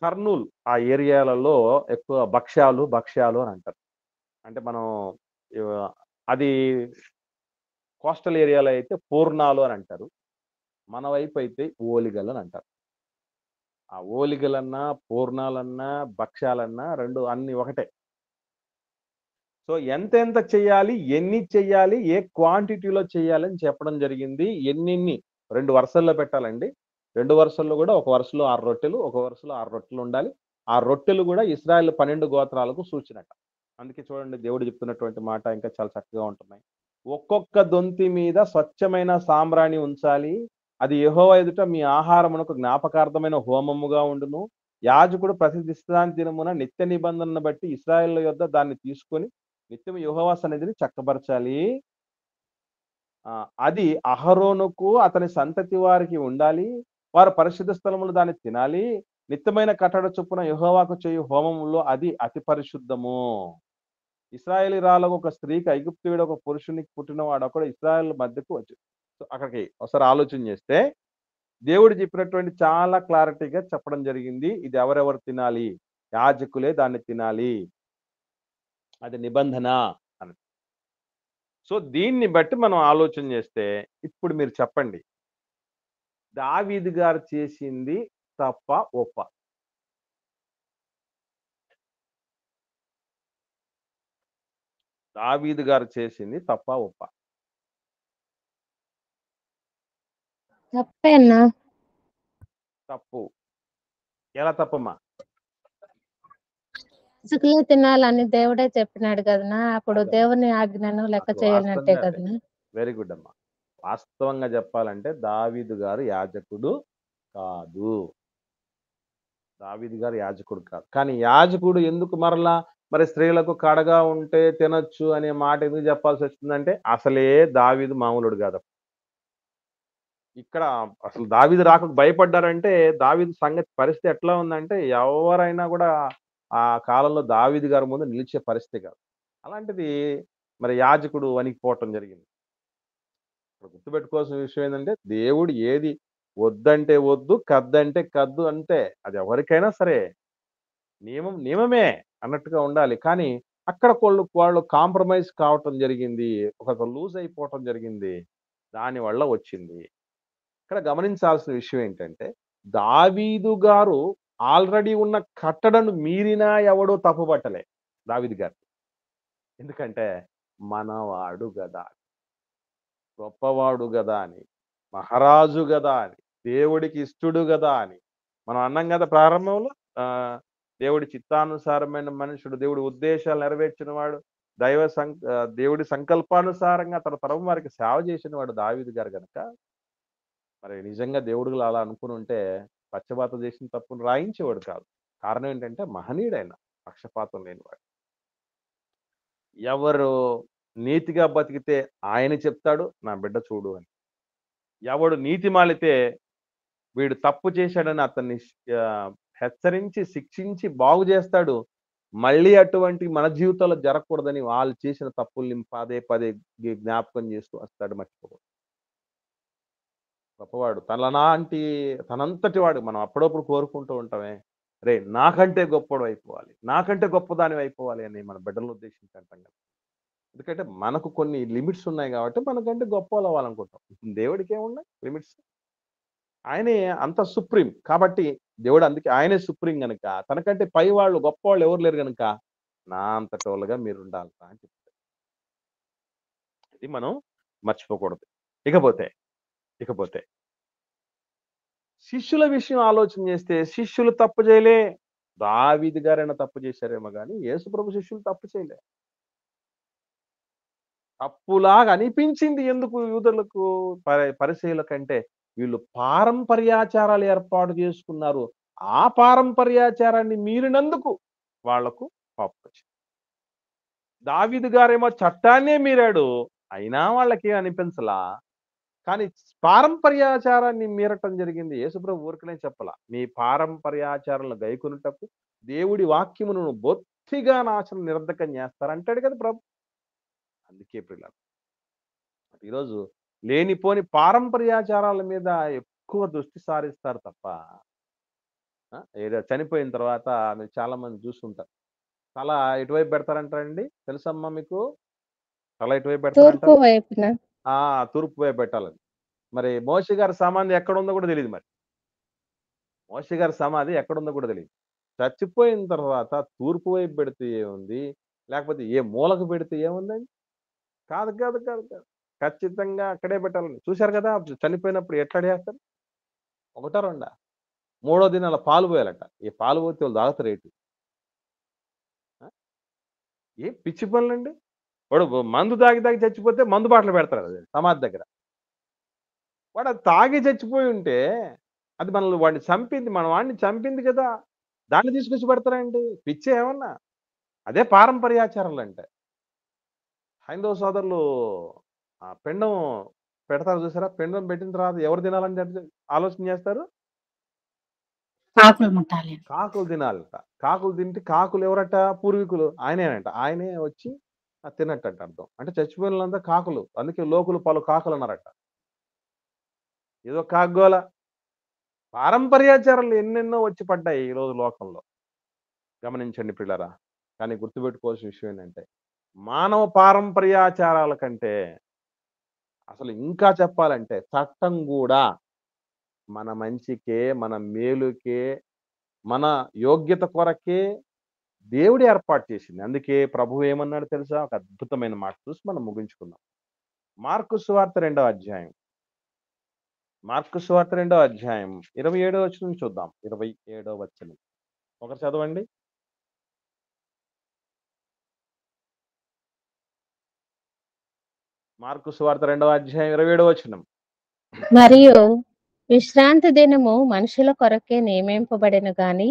కర్నూల్ ఆ ఏరియాలలో ఎక్కువ భక్ష్యాలు అని అంటారు. అంటే మనం అది కోస్టల్ ఏరియాలో అయితే పూర్ణాలు అని అంటారు. మన వైపు అయితే ఓలిగలు అని అంటారు. ఆ ఓలిగలన్నా, పూర్ణాలన్నా, భక్ష్యాలన్నా రెండు అన్ని ఒకటే. సో ఎంతెంత చేయాలి, ఎన్ని చేయాలి, ఏ క్వాంటిటీలో చేయాలని చెప్పడం జరిగింది. ఎన్నిన్ని 2 వరుసల్లో పెట్టాలండి. 2 వరుసల్లో కూడా ఒక వరుసలో 6 రొట్టెలు, ఒక వరుసలో 6 రొట్టెలు ఉండాలి. ఆ రొట్టెలు కూడా ఇశ్రాయేలు 12 గోత్రాలకు సూచనట. అందుకే చూడండి దేవుడు చెప్తున్నటువంటి మాట ఇంకా చాలా చక్కగా ఉంటున్నాయి. ఒక్కొక్క దొంతి మీద స్వచ్ఛమైన సాంబ్రాణి ఉంచాలి. అది యెహోవా ఎదుట మీ ఆహారమునకు జ్ఞాపకార్థమైన హోమముగా ఉండును. యాజకుడు ప్రతి విశ్రాంతి దినమున నిత్య నిబంధనను బట్టి ఇశ్రాయేలు యొద్ద దాన్ని తీసుకొని నిత్యం యెహోవా సన్నిధిని చక్కబరచాలి. అది అహరోనుకు అతని సంతతి వారికి ఉండాలి. వారు పరిశుద్ధ స్థలములు దాన్ని తినాలి. నిత్యమైన కట్టడ చొప్పున యెహోవాకు చేయు హోమములో అది అతి పరిశుద్ధము. ఇశ్రాయేలీరాలకు ఒక స్త్రీకి ఐగుప్తీయుడు ఒక పురుషునికి పుట్టినవాడు ఒకడు ఇశ్రాయేల్ మధ్యకు వచ్చి. అక్కడికి ఒకసారి ఆలోచన చేస్తే దేవుడు చెప్పినటువంటి చాలా క్లారిటీగా చెప్పడం జరిగింది. ఇది ఎవరెవరు తినాలి, యాజకులే దాన్ని తినాలి, అది నిబంధన అని. సో దీన్ని బట్టి మనం ఆలోచన చేస్తే ఇప్పుడు మీరు చెప్పండి, దావీదు గారు చేసింది తప్ప ఒప్ప? దావీదు గారు చేసింది తప్ప ఒప్ప? తప్పే అన్నా. తప్పు. ఎలా తప్పమ్మా? ఇసుకలే తినాలని దేవుడే చెప్పినాడు కదనా. అప్పుడు అదే. దేవుని ఆజ్ఞను లెక్క అది చేయనట్టే వాస్తవంగా కదనా. వెరీ గుడ్ అమ్మా. వాస్తవంగా చెప్పాలంటే దావీదు గారు యాజకుడు కాదు. దావీదు గారు యాజకుడు కాదు. కానీ యాజకుడు ఎందుకు మరలా మరి స్త్రీలకు కడగా ఉంటే తినొచ్చు అనే మాట ఎందుకు చెప్పాల్సి వచ్చిందంటే అసలే దావీదు మామూలుడు కాదు. ఇక్కడ అసలు దావీదు రాకకు భయపడ్డారంటే దావీదు సంగతి పరిస్థితి ఎట్లా ఉందంటే ఎవరైనా కూడా ఆ కాలంలో దావీదు గారి ముందు నిలిచే పరిస్థితి కాదు. అలాంటిది మరి యాజకుడు వణికిపోవటం జరిగింది. ఇప్పుడు గుర్తుపెట్టుకోవాల్సిన విషయం ఏంటంటే దేవుడు ఏది వద్దంటే వద్దు, కద్దంటే కద్దు అంటే అది ఎవరికైనా సరే నియమమే అన్నట్టుగా ఉండాలి. కానీ అక్కడ వాళ్ళు కాంప్రమైజ్ కావటం జరిగింది, ఒక లూజ్ అయిపోవటం జరిగింది. దానివల్ల వచ్చింది. ఇక్కడ గమనించాల్సిన విషయం ఏంటంటే దావీదు గారు ఆల్రెడీ ఉన్న కట్టడను మీరినా ఎవడో తప్పుపట్టలే దావీదు గారు. ఎందుకంటే మనవాడు గదా, గొప్పవాడు గదా అని, మహారాజు గదా అని, దేవుడికి ఇష్టడు గదా అని మనం అన్నాం కదా ప్రారంభంలో. దేవుడి చిత్తానుసారమైన మనుషుడు, దేవుడి ఉద్దేశాలు నెరవేర్చిన వాడు, దేవుడి సంకల్పానుసారంగా తన తరం వారికి సేవ చేసిన వాడు దావీదు గారు కనుక మరి నిజంగా దేవుడు అలా అనుకుని ఉంటే పక్షపాతం చేసిన తప్పును రాయించేవాడు కాదు. కారణం ఏంటంటే మహనీయుడైన, పక్షపాతం లేనివాడు. ఎవరు నీతిగా బతికితే ఆయన చెప్తాడు నా బిడ్డ చూడు అని. ఎవడు నీతి మాలితే వీడు తప్పు చేశాడని అతన్ని హెచ్చరించి శిక్షించి బాగు చేస్తాడు. మళ్ళీ అటువంటి మన జీవితంలో జరగకూడదని వాళ్ళు చేసిన తప్పుల్ని పదే పదే జ్ఞాపకం చేస్తూ వస్తాడు, మర్చిపోకూడదు. గొప్పవాడు తనంతటి వాడు. మనం అప్పుడప్పుడు కోరుకుంటూ ఉంటామే, రే నాకంటే గొప్పవాడు అయిపోవాలి, నాకంటే గొప్పదాని అయిపోవాలి అని మన బిడ్డలను ఉద్దేశించి అంటాం కదా. ఎందుకంటే మనకు కొన్ని లిమిట్స్ ఉన్నాయి కాబట్టి మనకంటే గొప్ప వాళ్ళు అవ్వాలనుకుంటాం. దేవుడికి ఏమున్నాయి లిమిట్స్? ఆయనే అంత సుప్రీం కాబట్టి దేవుడు అందుకే ఆయనే సుప్రీం గనుక తనకంటే పై వాళ్ళు గొప్ప వాళ్ళు ఎవరు లేరు గనుక నా అంతటి వాళ్ళుగా మీరు ఉండాలి అని చెప్తారు. ఇది మనం మర్చిపోకూడదు. ఇకపోతే శిష్యుల విషయం ఆలోచన చేస్తే శిష్యులు తప్పు చేయలే. దావీదు గారైనా తప్పు చేశారేమో కానీ యేసుప్రభు శిష్యులు తప్పు చేయలే. తప్పులాగా అనిపించింది ఎందుకు యూదులకు, పరిసయ్యుల కంటే వీళ్ళు పారంపర్యాచారాలు ఏర్పాటు చేసుకున్నారు. ఆ పారంపర్యాచారాన్ని మీరినందుకు వాళ్లకు పాపం వచ్చింది. దావీదు గారేమో చట్టాన్నే మీరాడు, అయినా వాళ్ళకి అనిపించలా. కానీ పారంపర్యాచారాన్ని మీరటం జరిగింది. యేసుప్రభు ఊరికనే చెప్పలా. నీ పారంపర్యాచారాలను గైకొనుటకు దేవుడి వాక్యమును బొత్తిగా నాశనం నిరర్ధకం చేస్తారంటాడు కదా ప్రభు. అందుకే ప్రియులారా, ఈరోజు లేనిపోని పారంపర్యాచారాల మీద ఎక్కువ దృష్టి సారిస్తారు తప్ప ఏదో చనిపోయిన తర్వాత మీరు చాలా మంది చూస్తుంటారు. తల ఎటువైపు పెడతారంటారండి? తెలుసమ్మా మీకు? తల ఎటువైపు తూర్పు పెడతారంటారు? వైపున. తూర్పు వైపు పెట్టాలని. మరి మోషే గారి సమాధి ఎక్కడుందో కూడా తెలియదు. మరి మోషే గారి సమాధి ఎక్కడుందో కూడా తెలియదు. చచ్చిపోయిన తర్వాత తూర్పు వైపు పెడితే ఏముంది, లేకపోతే ఏ మూలకు పెడితే ఏముందండి? కాదు కాదు కాదు కాదు ఖచ్చితంగా అక్కడే పెట్టాలని. చూశారు కదా చనిపోయినప్పుడు ఎట్లా చేస్తారు? ఒకటా రెండా? 3వ దినాల పాలు పోయాలట. ఈ పాలు పోతే వాళ్ళు తాగుతారు ఏంటి? ఏ పిచ్చి పనులండి. వాడు మందు తాగి తాగి చచ్చిపోతే మందు బాటలు పెడతారు అది సమాధి దగ్గర. వాడు అది తాగి చచ్చిపోయి ఉంటే అది మనల్ని వాడిని చంపింది, మన వాడిని చంపింది కదా, దాన్ని తీసుకొచ్చి పెడతారండి. పిచ్చే ఏమన్నా? అదే పారంపర్యాచారాలు అంటే. హైందవ సోదరులు పిండం పెడతారు చూసారా? పిండం పెట్టిన తర్వాత ఎవరు తినాలని ఆలోచన చేస్తారు? కాకులు ముట్టాలి. కాకులు తినాలట. కాకులు తింటే కాకులు ఎవరట? పూర్వీకులు. ఆయనేనంట. ఆయనే వచ్చి తిన్నట్టంట అర్థం. అంటే చచ్చిపోయిన వాళ్ళంతా కాకులు. అందుకే లోకులు పలు కాకులు అన్నారట. ఏదో కాగ్గోల. పారంపర్యాచారాలు ఎన్నెన్నో వచ్చి పడ్డాయి ఈరోజు లోకంలో. గమనించండి పిల్లరా. కానీ గుర్తుపెట్టుకోవాల్సిన విషయం ఏంటంటే మానవ పారంపర్యాచారాల కంటే అసలు ఇంకా చెప్పాలంటే చట్టం కూడా మన మంచికే, మన మేలుకే, మన యోగ్యత కొరకే దేవుడు ఏర్పాటు చేసింది. అందుకే ప్రభువు ఏమన్నాడు తెలుసా? ఒక అద్భుతమైన మాట చూసి మనం ముగించుకుందాం. మార్కు సువార్త 2వ అధ్యాయం. మార్కు సువార్త 2వ అధ్యాయం 27వ వచనం చూద్దాం. 27వ వచనం ఒకరు చదవండి. మార్కు సువార్త 2వ అధ్యాయం 27వ వచనం. మరియు విశ్రాంతి దినము మనుషుల కొరకే నియమింపబడెను గాని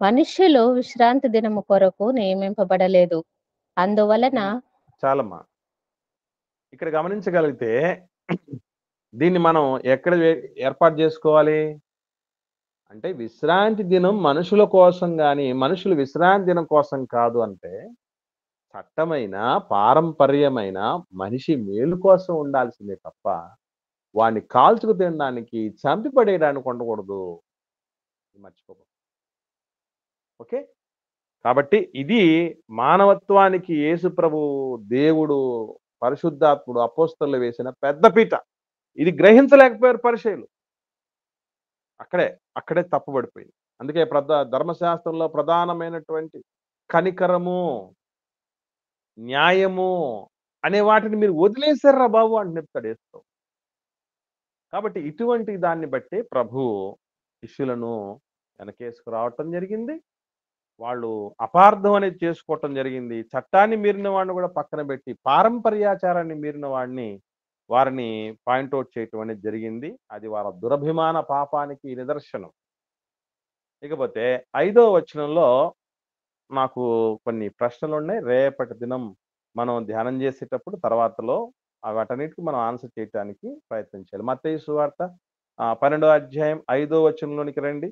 మనుష్యులు విశ్రాంతి దినము కొరకు నియమింపబడలేదు. అందువలన చాలమ్మా. ఇక్కడ గమనించగలిగితే దీన్ని మనం ఎక్కడ ఏర్పాటు చేసుకోవాలి అంటే విశ్రాంతి దినం మనుషుల కోసం కానీ మనుషులు విశ్రాంతి దినం కోసం కాదు. అంటే చట్టమైన పారంపర్యమైన మనిషి మేలు కోసం ఉండాల్సిందే తప్ప వాడిని కాల్చుకు తినడానికి చంపి పడేయడానికి ఉండకూడదు. మర్చిపోకూడదు. ఓకే. కాబట్టి ఇది మానవత్వానికి యేసు ప్రభు దేవుడు పరిశుద్ధాత్ముడు అపోస్తలులు వేసిన పెద్ద పీట. ఇది గ్రహించలేకపోయారు పరిసయ్యులు. అక్కడే తప్పుపడిపోయింది. అందుకే ధర్మశాస్త్రంలో ప్రధానమైనటువంటి కనికరము, న్యాయము అనే వాటిని మీరు వదిలేశారా బాబు అని చెప్తాడు యేసు. కాబట్టి ఇటువంటి దాన్ని బట్టి ప్రభు శిష్యులను వెనకేసుకు రావటం జరిగింది. వాళ్ళు అపార్థం అనేది చేసుకోవటం జరిగింది. చట్టాన్ని మీరిన వాడిని కూడా పక్కన పెట్టి పారంపర్యాచారాన్ని మీరిన వారిని పాయింట్అవుట్ చేయటం అనేది జరిగింది. అది వారి దురభిమాన పాపానికి నిదర్శనం. ఇకపోతే 5వ వచనంలో నాకు కొన్ని ప్రశ్నలు ఉన్నాయి. రేపటి దినం మనం ధ్యానం చేసేటప్పుడు తర్వాతలో వాటన్నిటికీ మనం ఆన్సర్ చేయడానికి ప్రయత్నం చేయాలి. మత్తయి సువార్త 12వ అధ్యాయం 5వ వచనంలోనికి రండి.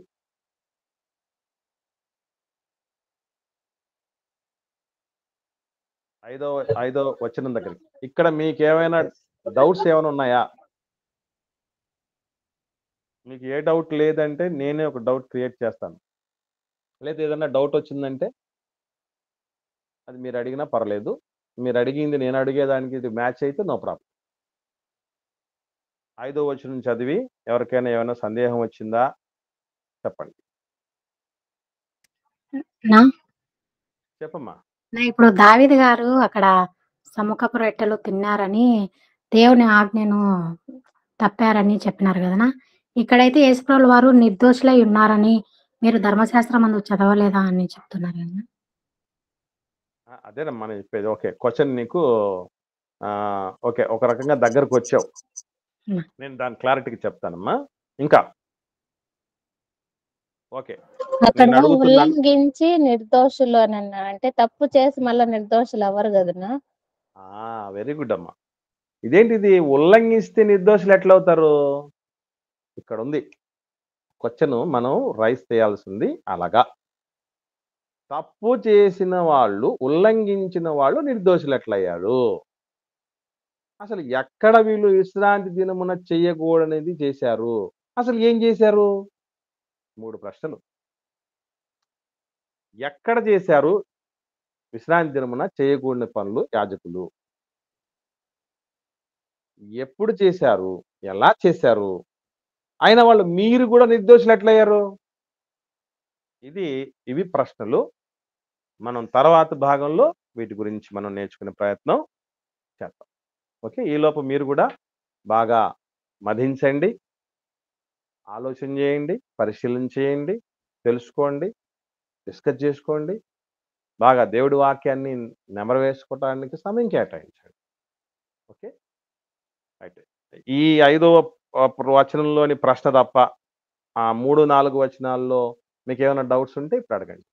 5వ వచనం దగ్గరికి. ఇక్కడ మీకు ఏమైనా డౌట్స్ ఏమైనా ఉన్నాయా? మీకు ఏ డౌట్ లేదంటే నేనే ఒక డౌట్ క్రియేట్ చేస్తాను. లేదా ఏదైనా డౌట్ వచ్చిందంటే అది మీరు అడిగినా పర్లేదు. మీరు అడిగింది నేను అడిగేదానికి ఇది మ్యాచ్ అయితే నో ప్రాబ్లం. 5వ వచనం చదివి ఎవరికైనా ఏమైనా సందేహం వచ్చిందా చెప్పండి. చెప్పమ్మా. ఇప్పుడు దావీదు గారు అక్కడ సముఖపు రొట్టెలు తిన్నారని దేవుని ఆజ్ఞను తప్పారని చెప్పినారు కదనా. ఇక్కడైతే యేసుప్రభుల వారు నిర్దోషులై ఉన్నారని మీరు ధర్మశాస్త్రం అందు చదవలేదా అని చెప్తున్నారు కదా. అదేనమ్మా నేను చెప్పేది. ఓకే, క్వశ్చన్ నీకు ఓకే ఒక రకంగా దగ్గరకు వచ్చావు. నేను దాని క్లారిటీకి చెప్తానమ్మా. ఇంకా ఓకే, అక్కడ ఉల్లంఘించి నిర్దోషులు అని అన్నా అంటే తప్పు చేసి మళ్ళీ నిర్దోషులు అవ్వరు కదనా. వెరీ గుడ్ అమ్మా. ఇదేంటిది ఉల్లంఘిస్తే నిర్దోషులు ఎట్లవుతారు? ఇక్కడ ఉంది క్వశ్చన్, మనం రైస్ చేయాల్సింది అలాగా. తప్పు చేసిన వాళ్ళు, ఉల్లంఘించిన వాళ్ళు నిర్దోషులు ఎట్లయ్యారు? అసలు ఎక్కడ వీళ్ళు విశ్రాంతి దినమున చెయ్యకూడనిది చేశారు? అసలు ఏం చేశారు? 3 ప్రశ్నలు. ఎక్కడ చేశారు విశ్రాంతి దినమున చేయకూడని పనులు యాజకులు? ఎప్పుడు చేశారు? ఎలా చేశారు? అయిన వాళ్ళు మీరు కూడా నిర్దోషులు ఎట్లయ్యారు? ఇవి ప్రశ్నలు. మనం తర్వాత భాగంలో వీటి గురించి మనం నేర్చుకునే ప్రయత్నం చేద్దాం. ఓకే, ఈలోపు మీరు కూడా బాగా మధించండి, ఆలోచన చేయండి, పరిశీలన చేయండి, తెలుసుకోండి, డిస్కస్ చేసుకోండి. బాగా దేవుడి వాక్యాన్ని నెమరు వేసుకోవటానికి సమయం కేటాయించండి. ఓకే, అయితే ఈ 5వ వచనంలోని ప్రశ్న తప్ప ఆ 3, 4 వచనాల్లో మీకు ఏమైనా డౌట్స్ ఉంటే ఇప్పుడు అడగండి.